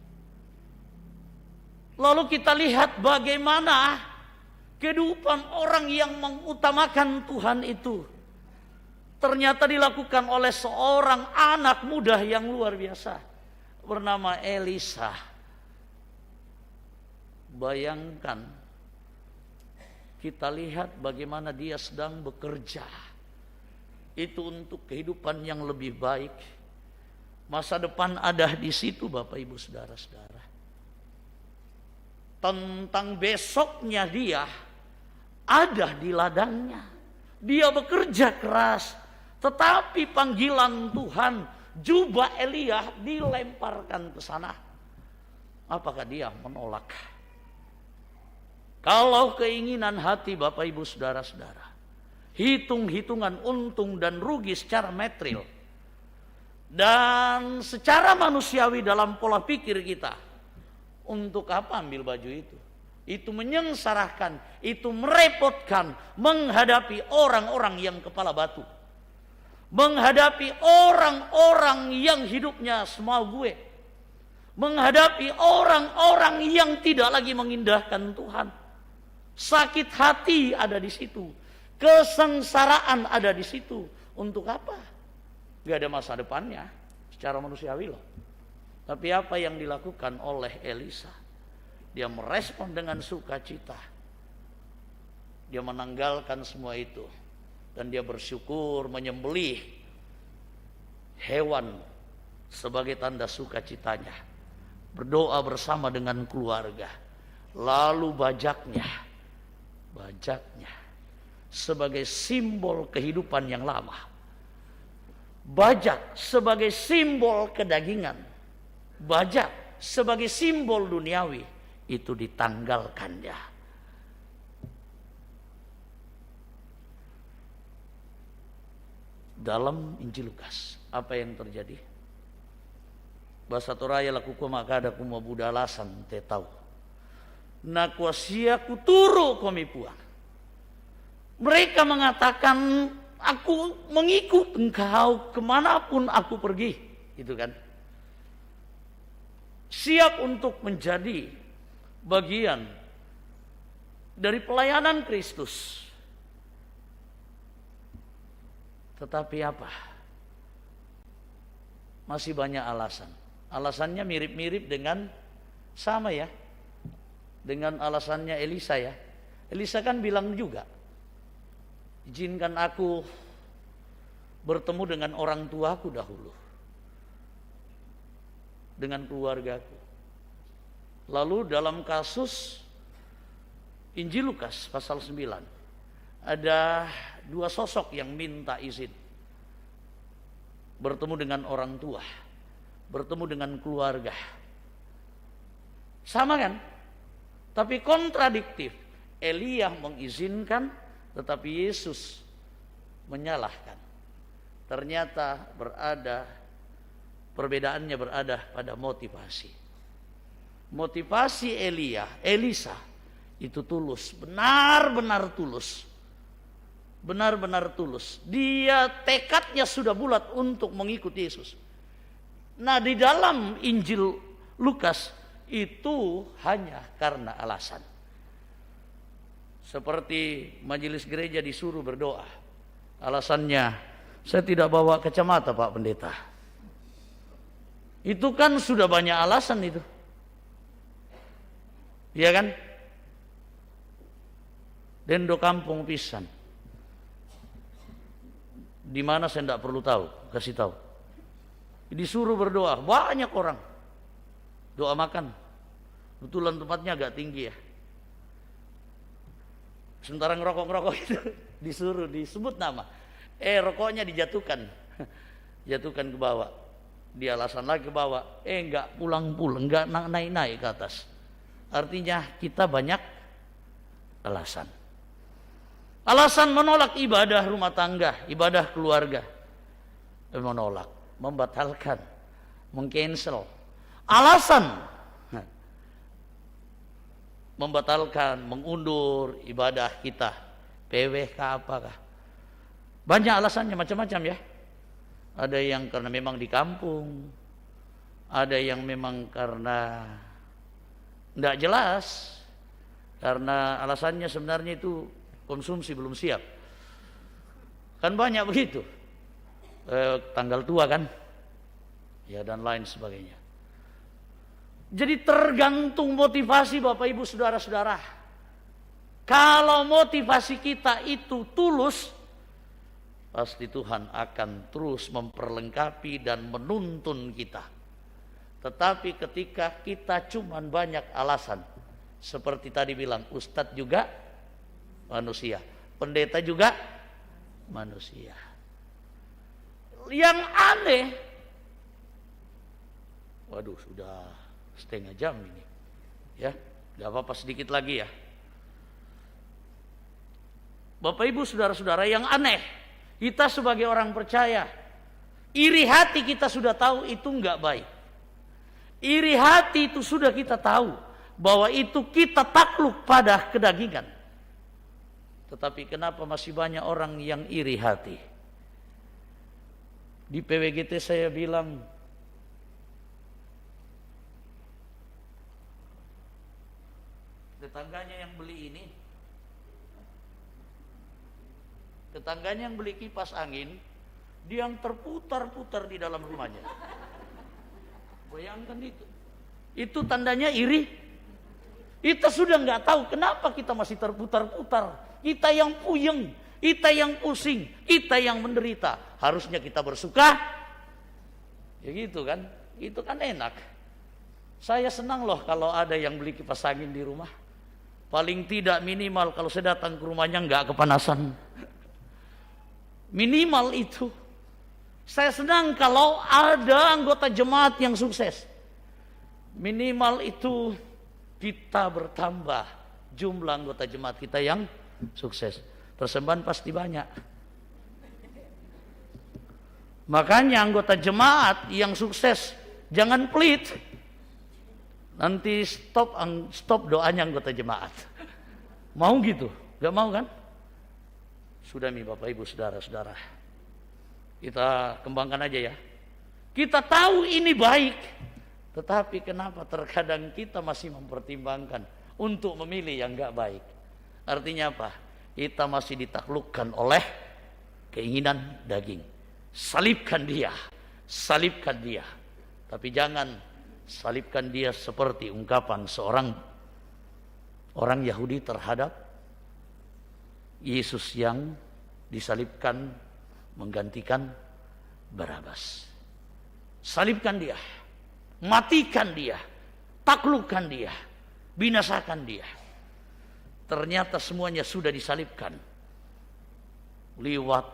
Lalu kita lihat bagaimana kehidupan orang yang mengutamakan Tuhan itu ternyata dilakukan oleh seorang anak muda yang luar biasa bernama Elisa. Bayangkan, kita lihat bagaimana dia sedang bekerja itu untuk kehidupan yang lebih baik. Masa depan ada di situ Bapak Ibu Saudara-saudara. Tentang besoknya dia ada di ladangnya. Dia bekerja keras, tetapi panggilan Tuhan, jubah Elia dilemparkan ke sana. Apakah dia menolak? Kalau keinginan hati Bapak Ibu Saudara-saudara, hitung-hitungan untung dan rugi secara material dan secara manusiawi dalam pola pikir kita, untuk apa ambil baju itu? Itu menyengsarakan, itu merepotkan, menghadapi orang-orang yang kepala batu, menghadapi orang-orang yang hidupnya semau gue, menghadapi orang-orang yang tidak lagi mengindahkan Tuhan. Sakit hati ada di situ, kesengsaraan ada di situ. Untuk apa? Gak ada masa depannya secara manusiawi loh. Tapi apa yang dilakukan oleh Elisa? Dia merespon dengan sukacita. Dia menanggalkan semua itu dan dia bersyukur menyembelih hewan sebagai tanda sukacitanya. Berdoa bersama dengan keluarga. Lalu bajaknya sebagai simbol kehidupan yang lama. Bajak sebagai simbol kedagingan. Bajak sebagai simbol duniawi. Itu ditanggalkannya. Dalam Injil Lukas, apa yang terjadi? Bahasa Toraya laku makada kuma budalasan te tahu. Nakuasia kuturu komi puang. Mereka mengatakan, aku mengikut engkau kemanapun aku pergi. Itu kan. Siap untuk menjadi bagian dari pelayanan Kristus. Tetapi apa? Masih banyak alasan. Alasannya mirip-mirip dengan sama ya. Dengan alasannya Elisa ya. Elisa kan bilang juga, izinkan aku bertemu dengan orang tuaku dahulu. Dengan keluargaku. Lalu dalam kasus Injil Lukas pasal 9. Ada dua sosok yang minta izin. Bertemu dengan orang tua. Bertemu dengan keluarga. Sama kan? Tapi kontradiktif. Elia mengizinkan, tetapi Yesus menyalahkan. Ternyata perbedaannya berada pada motivasi. Motivasi Elisa itu tulus, benar-benar tulus. Benar-benar tulus. Dia tekadnya sudah bulat untuk mengikuti Yesus. Nah, di dalam Injil Lukas itu hanya karena alasan. Seperti majelis gereja disuruh berdoa. Alasannya, saya tidak bawa kacamata Pak Pendeta. Itu kan sudah banyak alasan itu. Iya kan? Dendo kampung pisan. Di mana saya tidak perlu tahu, kasih tahu. Disuruh berdoa, banyak orang. Doa makan. Betulan tempatnya agak tinggi ya. Sementara ngerokok-ngerokok itu disuruh disebut nama. Rokoknya dijatuhkan. Jatuhkan ke bawah. Dia alasan lagi ke bawah. Enggak pulang-pulang, enggak naik-naik ke atas. Artinya kita banyak alasan. Alasan menolak ibadah rumah tangga, ibadah keluarga. Menolak, membatalkan, mengcancel. Alasan membatalkan, mengundur ibadah kita. PWK apakah? Banyak alasannya macam-macam ya. Ada yang karena memang di kampung. Ada yang memang karena tidak jelas. Karena alasannya sebenarnya itu konsumsi belum siap. Kan banyak begitu. Tanggal tua kan. Ya dan lain sebagainya. Jadi tergantung motivasi Bapak Ibu Saudara-saudara. Kalau motivasi kita itu tulus, pasti Tuhan akan terus memperlengkapi dan menuntun kita. Tetapi ketika kita cuman banyak alasan, seperti tadi bilang, Ustadz juga manusia, pendeta juga manusia. Yang aneh, waduh sudah setengah jam ini, ya, gak apa-apa sedikit lagi ya. Bapak Ibu Saudara-saudara, yang aneh, kita sebagai orang percaya, iri hati kita sudah tahu itu enggak baik. Iri hati itu sudah kita tahu bahwa itu kita takluk pada kedagingan. Tetapi kenapa masih banyak orang yang iri hati? Di PWGT saya bilang, tetangganya yang beli kipas angin, dia yang terputar-putar di dalam rumahnya. Bayangkan itu. Itu tandanya iri. Kita sudah nggak tahu kenapa kita masih terputar-putar. Kita yang puyeng, kita yang pusing, kita yang menderita. Harusnya kita bersuka. Ya gitu kan. Itu kan enak. Saya senang loh kalau ada yang beli kipas angin di rumah. Paling tidak minimal kalau saya datang ke rumahnya nggak kepanasan. Minimal itu. Saya senang kalau ada anggota jemaat yang sukses. Minimal itu kita bertambah jumlah anggota jemaat kita yang sukses. Persembahan pasti banyak. Makanya anggota jemaat yang sukses jangan pelit. Nanti stop doanya anggota jemaat. Mau gitu? Gak mau kan? Sudah nih Bapak Ibu saudara-saudara. Kita kembangkan aja ya. Kita tahu ini baik. Tetapi kenapa terkadang kita masih mempertimbangkan untuk memilih yang gak baik? Artinya apa? Kita masih ditaklukkan oleh keinginan daging. Salibkan dia. Salibkan dia. Tapi jangan salibkan dia seperti ungkapan seorang orang Yahudi terhadap Yesus yang disalibkan menggantikan Barabas. Salibkan dia, matikan dia, taklukkan dia, binasakan dia. Ternyata semuanya sudah disalibkan lewat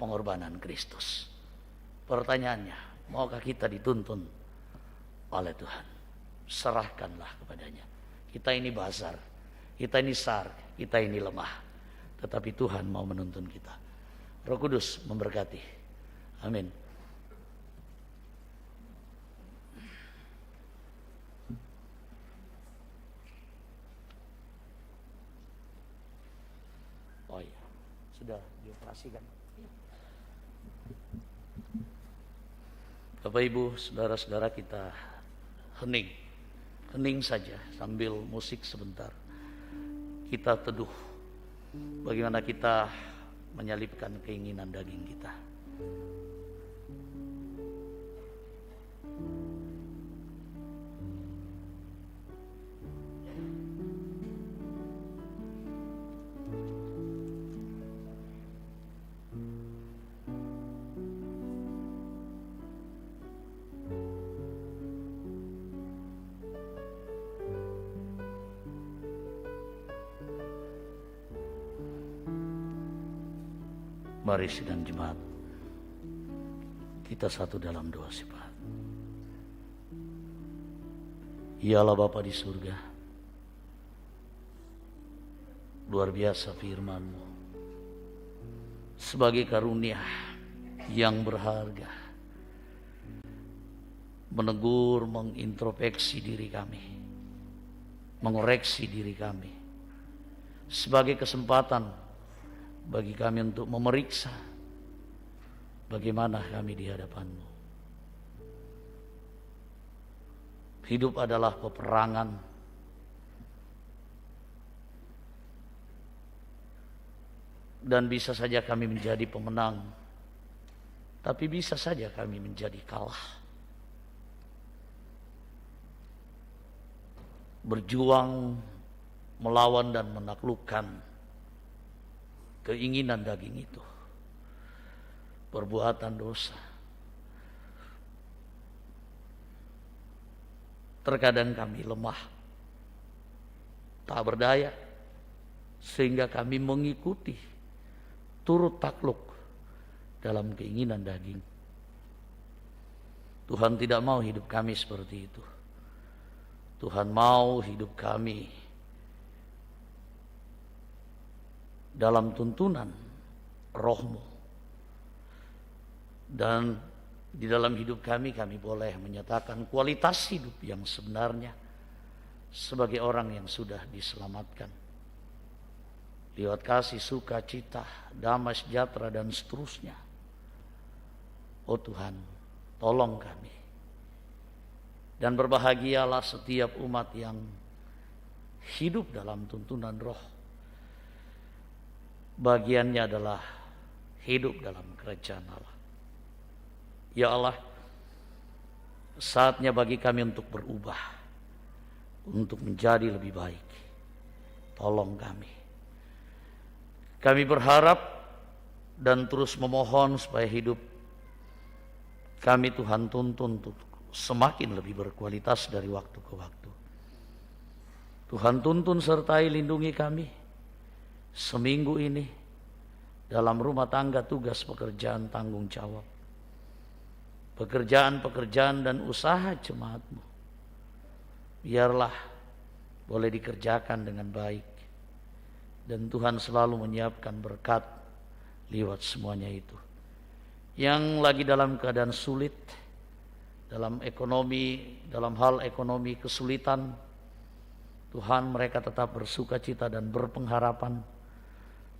pengorbanan Kristus. Pertanyaannya, maukah kita dituntun oleh Tuhan? Serahkanlah kepadanya. Kita ini bazar, kita ini sar, kita ini lemah, tetapi Tuhan mau menuntun kita. Roh Kudus memberkati. Amin. Oh iya, sudah dioperasikan. Bapak Ibu, saudara-saudara, kita hening saja sambil musik sebentar. Kita teduh bagaimana kita menyalibkan keinginan daging kita. Mari sidang jemaat, kita satu dalam doa sifat. Ialah Bapa di surga, luar biasa firman-Mu sebagai karunia yang berharga, menegur, mengintrospeksi diri kami, mengoreksi diri kami, sebagai kesempatan bagi kami untuk memeriksa bagaimana kami di hadapan-Mu. Hidup adalah peperangan. Dan bisa saja kami menjadi pemenang, tapi bisa saja kami menjadi kalah. Berjuang melawan dan menaklukkan keinginan daging itu, perbuatan dosa. Terkadang kami lemah, tak berdaya, sehingga kami mengikuti, turut takluk dalam keinginan daging. Tuhan tidak mau hidup kami seperti itu. Tuhan mau hidup kami dalam tuntunan Roh-Mu. Dan di dalam hidup kami boleh menyatakan kualitas hidup yang sebenarnya sebagai orang yang sudah diselamatkan. Lewat kasih, sukacita, damai sejahtera dan seterusnya. Oh Tuhan, tolong kami. Dan berbahagialah setiap umat yang hidup dalam tuntunan Roh. Bagiannya adalah hidup dalam kerajaan Allah. Ya Allah, saatnya bagi kami untuk berubah, untuk menjadi lebih baik. Tolong kami. Kami berharap dan terus memohon supaya hidup kami Tuhan tuntun untuk semakin lebih berkualitas dari waktu ke waktu. Tuhan tuntun sertai lindungi kami seminggu ini dalam rumah tangga, tugas, pekerjaan, tanggung jawab, pekerjaan-pekerjaan dan usaha jemaat-Mu. Biarlah boleh dikerjakan dengan baik, dan Tuhan selalu menyiapkan berkat lewat semuanya itu. Yang lagi dalam keadaan sulit, dalam ekonomi, dalam hal ekonomi kesulitan, Tuhan mereka tetap bersukacita dan berpengharapan.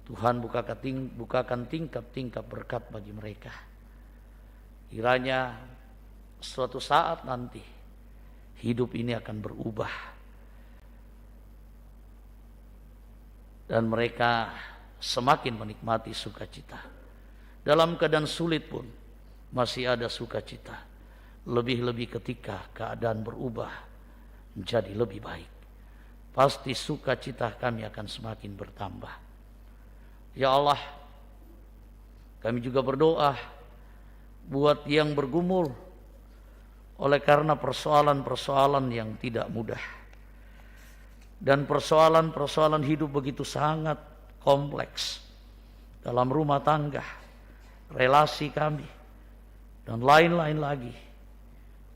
Tuhan bukakan tingkap-tingkap berkat bagi mereka. Kiranya suatu saat nanti hidup ini akan berubah, dan mereka semakin menikmati sukacita. Dalam keadaan sulit pun masih ada sukacita. Lebih-lebih ketika keadaan berubah menjadi lebih baik, pasti sukacita kami akan semakin bertambah. Ya Allah, kami juga berdoa buat yang bergumul oleh karena persoalan-persoalan yang tidak mudah, dan persoalan-persoalan hidup begitu sangat kompleks dalam rumah tangga, relasi kami, dan lain-lain lagi.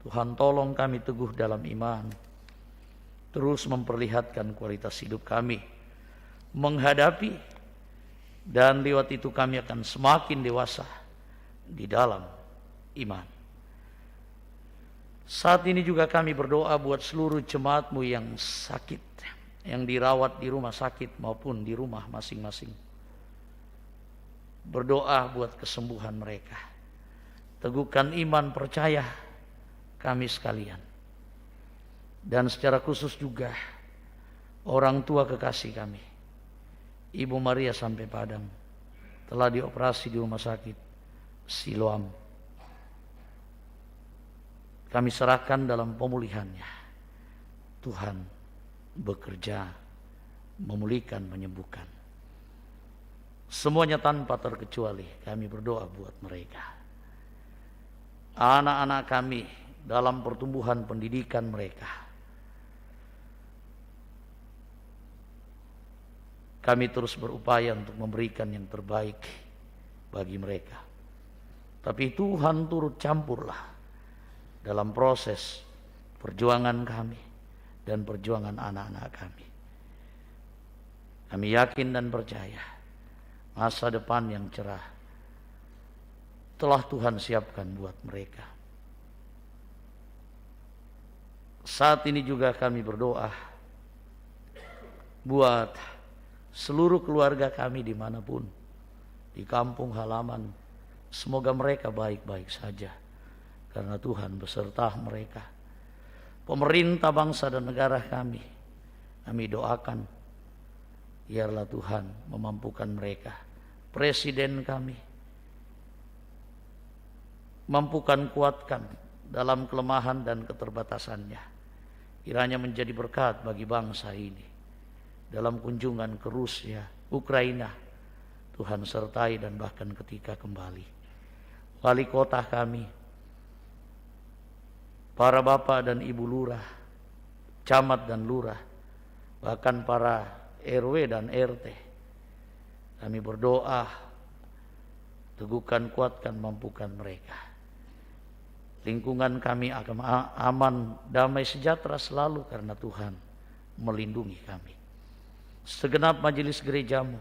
Tuhan tolong kami teguh dalam iman, terus memperlihatkan kualitas hidup kami menghadapi, dan lewat itu kami akan semakin dewasa di dalam iman. Saat ini juga kami berdoa buat seluruh jemaat-Mu yang sakit, yang dirawat di rumah sakit maupun di rumah masing-masing. Berdoa buat kesembuhan mereka. Teguhkan iman percaya kami sekalian. Dan secara khusus juga orang tua kekasih kami, Ibu Maria sampai Padang, telah dioperasi di rumah sakit Siloam. Kami serahkan dalam pemulihannya. Tuhan bekerja, memulihkan, menyembuhkan. Semuanya tanpa terkecuali kami berdoa buat mereka. Anak-anak kami dalam pertumbuhan pendidikan mereka, kami terus berupaya untuk memberikan yang terbaik bagi mereka. Tapi Tuhan turut campurlah dalam proses perjuangan kami dan perjuangan anak-anak kami. Kami yakin dan percaya masa depan yang cerah telah Tuhan siapkan buat mereka. Saat ini juga kami berdoa buat seluruh keluarga kami dimanapun, di kampung halaman. Semoga mereka baik-baik saja, karena Tuhan beserta mereka. Pemerintah bangsa dan negara kami doakan, biarlah Tuhan memampukan mereka. Presiden kami, mampukan, kuatkan dalam kelemahan dan keterbatasannya. Kiranya menjadi berkat bagi bangsa ini. Dalam kunjungan ke Rusia, Ukraina, Tuhan sertai dan bahkan ketika kembali. Wali kota kami, para bapak dan ibu lurah, camat dan lurah, bahkan para RW dan RT, kami berdoa, teguhkan, kuatkan, mampukan mereka. Lingkungan kami akan aman, damai, sejahtera selalu karena Tuhan melindungi kami. Segenap majelis gereja-Mu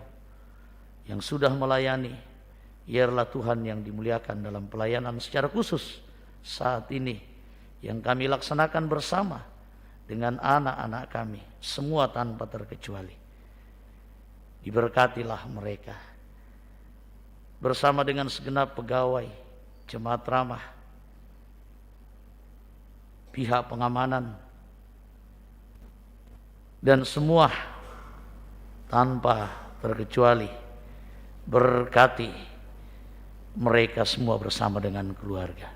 yang sudah melayani, biarlah Tuhan yang dimuliakan dalam pelayanan secara khusus saat ini yang kami laksanakan bersama dengan anak-anak kami, semua tanpa terkecuali. Diberkatilah mereka bersama dengan segenap pegawai, jemaat ramah, pihak pengamanan, dan semua tanpa terkecuali. Berkati mereka semua bersama dengan keluarga.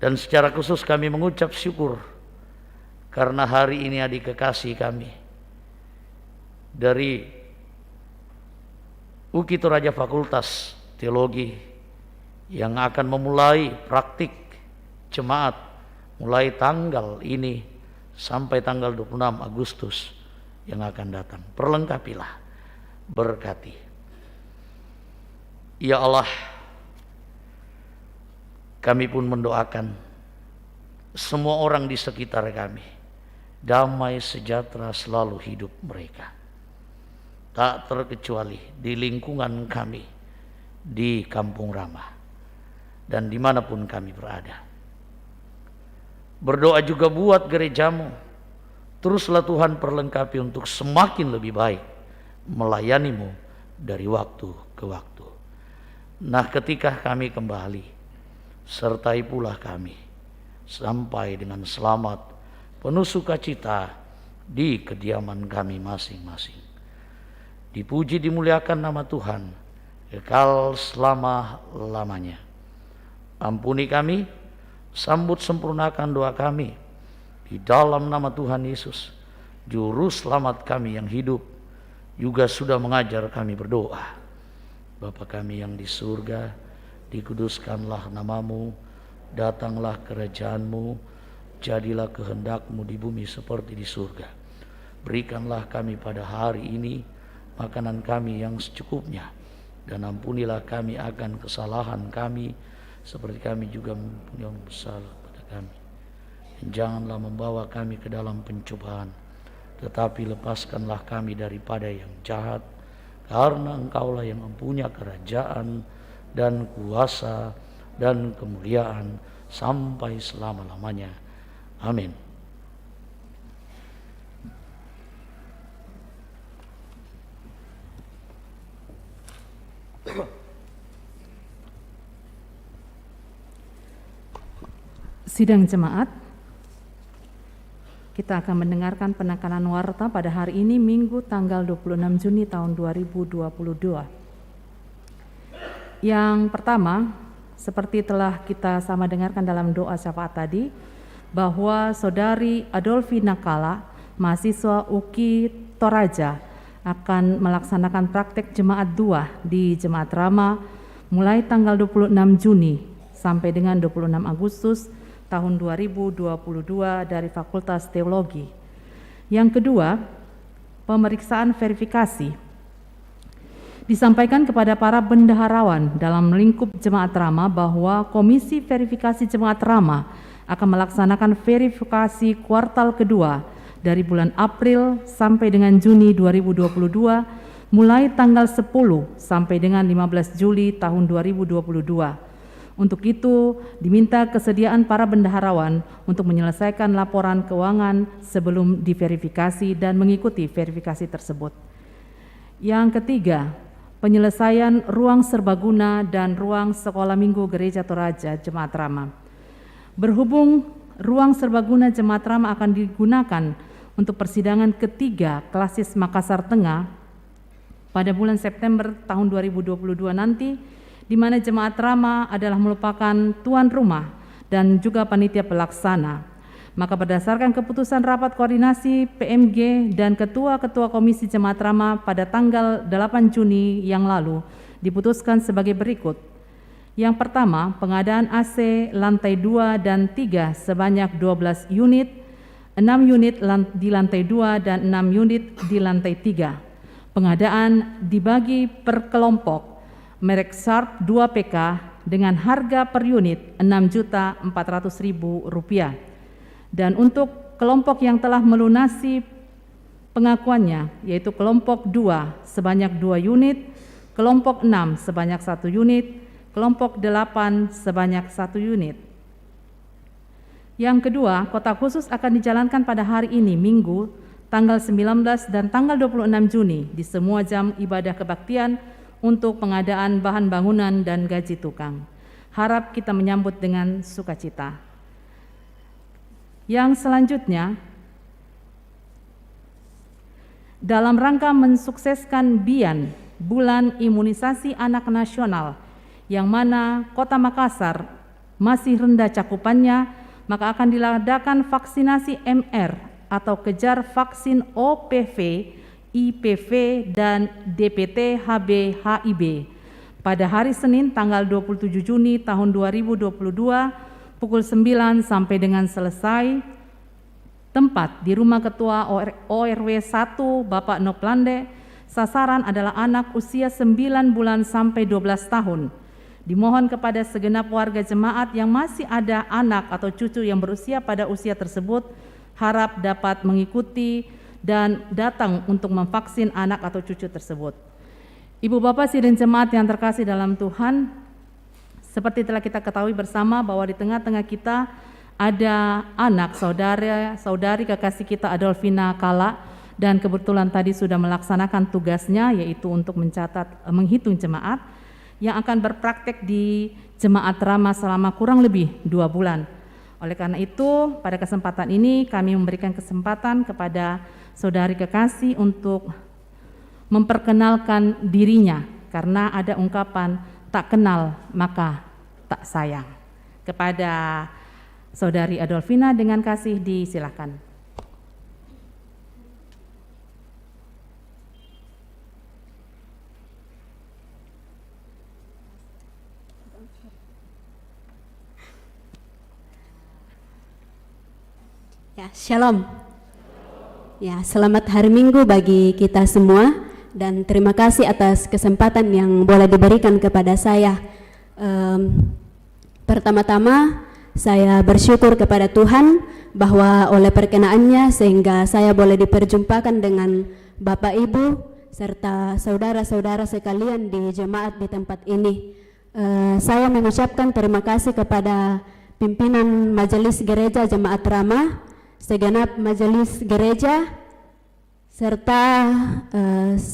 Dan secara khusus kami mengucap syukur karena hari ini adik kekasih kami dari UKI Toraja Fakultas Teologi yang akan memulai praktik jemaat mulai tanggal ini sampai tanggal 26 Agustus yang akan datang. Perlengkapilah, berkati. Ya Allah, kami pun mendoakan semua orang di sekitar kami, damai sejahtera selalu hidup mereka. Tak terkecuali di lingkungan kami, di Kampung Ramah, dan dimanapun kami berada. Berdoa juga buat gerejamu, teruslah Tuhan perlengkapi untuk semakin lebih baik melayanimu dari waktu ke waktu. Nah, ketika kami kembali, sertai pula kami sampai dengan selamat penuh sukacita di kediaman kami masing-masing. Dipuji dimuliakan nama Tuhan kekal selama-lamanya. Ampuni kami, sambut sempurnakan doa kami di dalam nama Tuhan Yesus, juru selamat kami yang hidup, juga sudah mengajar kami berdoa. Bapa kami yang di surga, dikuduskanlah namamu, datanglah kerajaanmu, jadilah kehendakmu di bumi seperti di surga. Berikanlah kami pada hari ini makanan kami yang secukupnya, dan ampunilah kami akan kesalahan kami, seperti kami juga mengampuni yang bersalah pada kami. Dan janganlah membawa kami ke dalam pencobaan, tetapi lepaskanlah kami daripada yang jahat, karena Engkaulah yang mempunyai kerajaan dan kuasa dan kemuliaan sampai selama-lamanya. Amin. Sidang jemaat, kita akan mendengarkan penekanan warta pada hari ini Minggu tanggal 26 Juni tahun 2022. Yang pertama, seperti telah kita sama dengarkan dalam doa syafaat tadi, bahwa Saudari Adolfi Nakala, mahasiswa UKI Toraja, akan melaksanakan praktek jemaat 2 di Jemaat Rama mulai tanggal 26 Juni sampai dengan 26 Agustus tahun 2022 dari Fakultas Teologi. Yang kedua, pemeriksaan verifikasi disampaikan kepada para bendaharawan dalam lingkup Jemaat Rama bahwa Komisi Verifikasi Jemaat Rama akan melaksanakan verifikasi kuartal kedua dari bulan April sampai dengan Juni 2022 mulai tanggal 10 sampai dengan 15 Juli tahun 2022. Untuk itu, diminta kesediaan para bendaharawan untuk menyelesaikan laporan keuangan sebelum diverifikasi dan mengikuti verifikasi tersebut. Yang ketiga, penyelesaian ruang serbaguna dan ruang sekolah minggu Gereja Toraja Jemaat Rama. Berhubung ruang serbaguna Jemaat Rama akan digunakan untuk persidangan ketiga Klasis Makassar Tengah pada bulan September tahun 2022 nanti, di mana Jemaat Rama adalah merupakan tuan rumah dan juga panitia pelaksana. Maka berdasarkan keputusan rapat koordinasi PMG dan ketua-ketua Komisi Jemaat Rama pada tanggal 8 Juni yang lalu diputuskan sebagai berikut. Yang pertama, pengadaan AC lantai 2 dan 3 sebanyak 12 unit, 6 unit di lantai 2 dan 6 unit di lantai 3. Pengadaan dibagi per kelompok merek Sharp 2 PK dengan harga per unit Rp6.400.000. Dan untuk kelompok yang telah melunasi pengakuannya, yaitu kelompok 2 sebanyak 2 unit, kelompok 6 sebanyak 1 unit, kelompok 8 sebanyak 1 unit. Yang kedua, kota khusus akan dijalankan pada hari ini, Minggu, tanggal 19 dan tanggal 26 Juni di semua jam ibadah kebaktian untuk pengadaan bahan bangunan dan gaji tukang. Harap kita menyambut dengan sukacita. Yang selanjutnya, dalam rangka mensukseskan BIAN, Bulan Imunisasi Anak Nasional, yang mana Kota Makassar masih rendah cakupannya, maka akan diadakan vaksinasi MR atau kejar vaksin OPV, IPV, dan DPT HB HIB pada hari Senin tanggal 27 Juni tahun 2022 pukul 9 sampai dengan selesai. Tempat di Rumah Ketua ORW 1 Bapak Noplande. Sasaran adalah anak usia 9 bulan sampai 12 tahun. Dimohon kepada segenap warga jemaat yang masih ada anak atau cucu yang berusia pada usia tersebut, harap dapat mengikuti dan datang untuk memvaksin anak atau cucu tersebut. Ibu Bapak Sidin Jemaat yang terkasih dalam Tuhan, seperti telah kita ketahui bersama bahwa di tengah-tengah kita ada anak saudari kekasih kita Adolfina Kala, dan kebetulan tadi sudah melaksanakan tugasnya, yaitu untuk menghitung jemaat yang akan berpraktek di Jemaat Rama selama kurang lebih 2 bulan. Oleh karena itu, pada kesempatan ini kami memberikan kesempatan kepada saudari kekasih untuk memperkenalkan dirinya, karena ada ungkapan tak kenal maka tak sayang. Kepada Saudari Adolfina dengan kasih disilakan. Ya, Shalom. Ya, selamat hari Minggu bagi kita semua dan terima kasih atas kesempatan yang boleh diberikan kepada saya. Pertama-tama saya bersyukur kepada Tuhan bahwa oleh perkenaannya sehingga saya boleh diperjumpakan dengan Bapak Ibu serta saudara-saudara sekalian di jemaat di tempat ini. Saya mengucapkan terima kasih kepada pimpinan Majelis Gereja Jemaat Rama, segenap Majelis Gereja, serta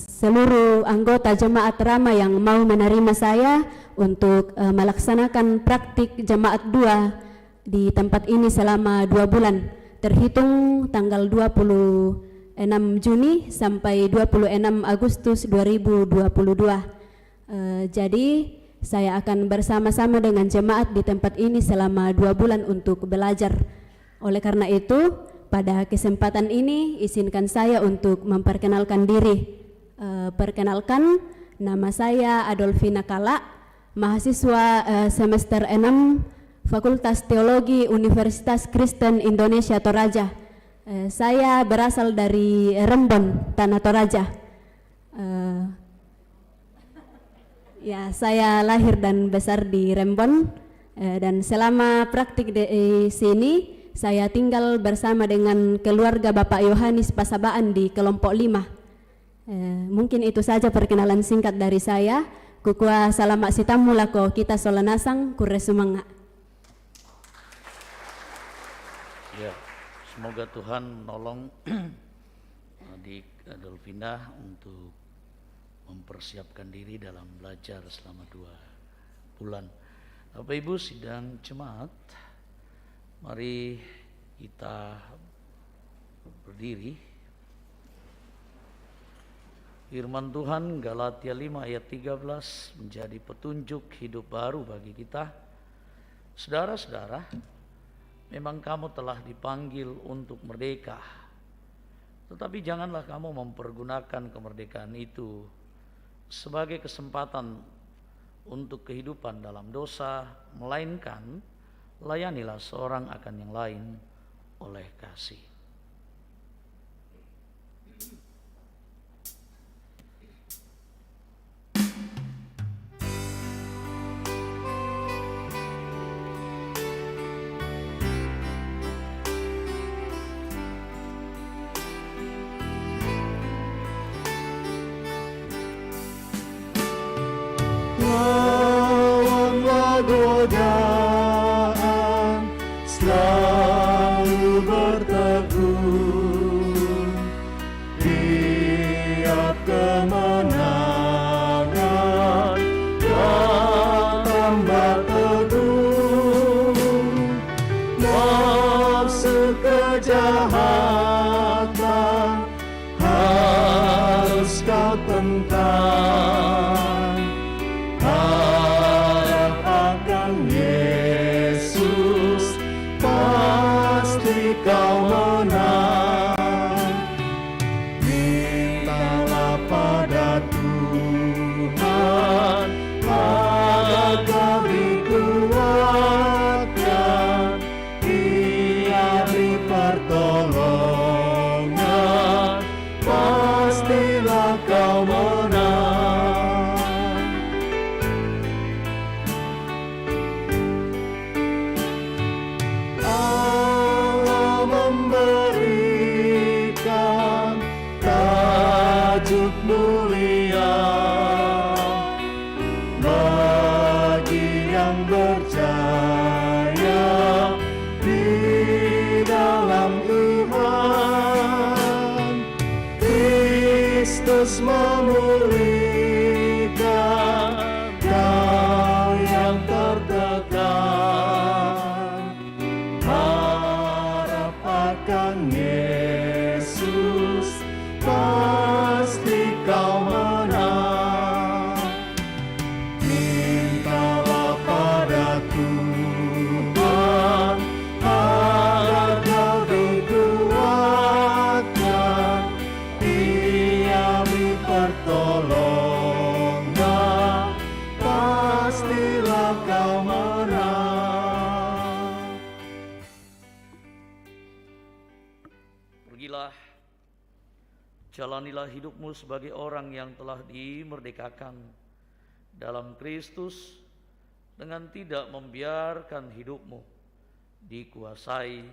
seluruh anggota Jemaat Rama yang mau menerima saya untuk melaksanakan praktik Jemaat 2 di tempat ini selama 2 bulan, terhitung tanggal 26 Juni sampai 26 Agustus 2022. Jadi saya akan bersama-sama dengan jemaat di tempat ini selama 2 bulan untuk belajar. Oleh karena itu, pada kesempatan ini izinkan saya untuk memperkenalkan diri. Perkenalkan, nama saya Adolfina Kala, mahasiswa semester 6 Fakultas Teologi Universitas Kristen Indonesia Toraja. Saya berasal dari Rembon, Tanah Toraja. Ya, saya lahir dan besar di Rembon, dan selama praktik di sini saya tinggal bersama dengan keluarga Bapak Yohanes Pasabaan di kelompok 5. Mungkin itu saja perkenalan singkat dari saya. Kukua salamak sitamu lako kita solanasang kure sumanga. Ya, semoga Tuhan menolong adik Adolfina untuk mempersiapkan diri dalam belajar selama 2 bulan. Bapak Ibu sidang jemaat, mari kita berdiri. Firman Tuhan Galatia 5 ayat 13 menjadi petunjuk hidup baru bagi kita. Saudara-saudara, memang kamu telah dipanggil untuk merdeka, tetapi janganlah kamu mempergunakan kemerdekaan itu sebagai kesempatan untuk kehidupan dalam dosa, melainkan layanilah seorang akan yang lain oleh kasih. Lawanlah godaan, selalu berteguh. Tiap kemenangan tambah teguh. Maksud kejahatan harus kau tentang. Yesus memulihkan kau yang tertekan. Harap akan Yesus, pasti kau menang. Mintalah pada Tuhan agar kau dikuatkan. Dia beri pertolongan, pastilah kau menang. Pergilah, jalanilah hidupmu sebagai orang yang telah dimerdekakan dalam Kristus dengan tidak membiarkan hidupmu dikuasai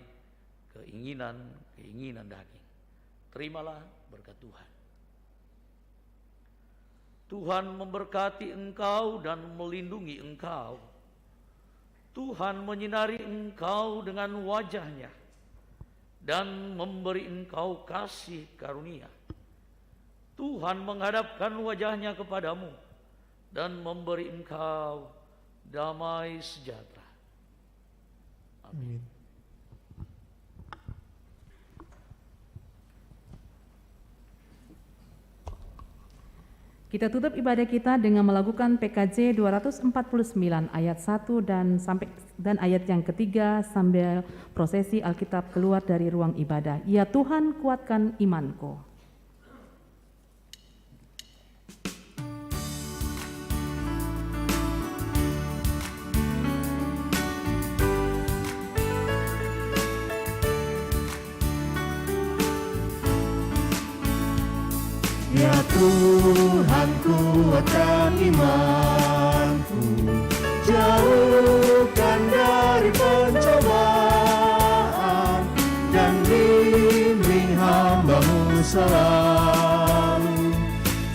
keinginan daging. Terimalah berkat Tuhan. Tuhan memberkati engkau dan melindungi engkau. Tuhan menyinari engkau dengan wajah-Nya dan memberi engkau kasih karunia. Tuhan menghadapkan wajah-Nya kepadamu dan memberi engkau damai sejahtera. Amin. Kita tutup ibadah kita dengan melakukan PKJ 249 ayat 1 dan ayat yang ketiga sambil prosesi Alkitab keluar dari ruang ibadah. Ya Tuhan, kuatkan imanku. Ya Tuhan, kuatkan imanku, jauhkan dari pencobaan, dan bimbing hamba-Mu selalu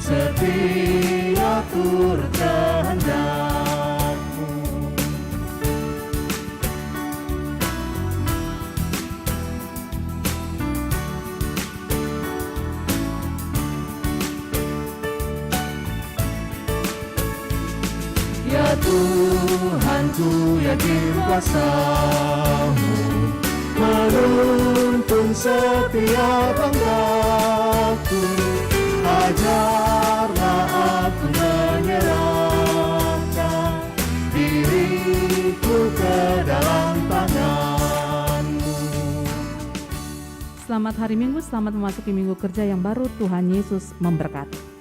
setia turut kehendak-Mu. Ya Tuhan, ku yakin kuasa-Mu menuntun setiap langkahku. Ajarlah aku menyerahkan diriku ke dalam tangan-Mu. Selamat hari Minggu, selamat memasuki minggu kerja yang baru. Tuhan Yesus memberkati.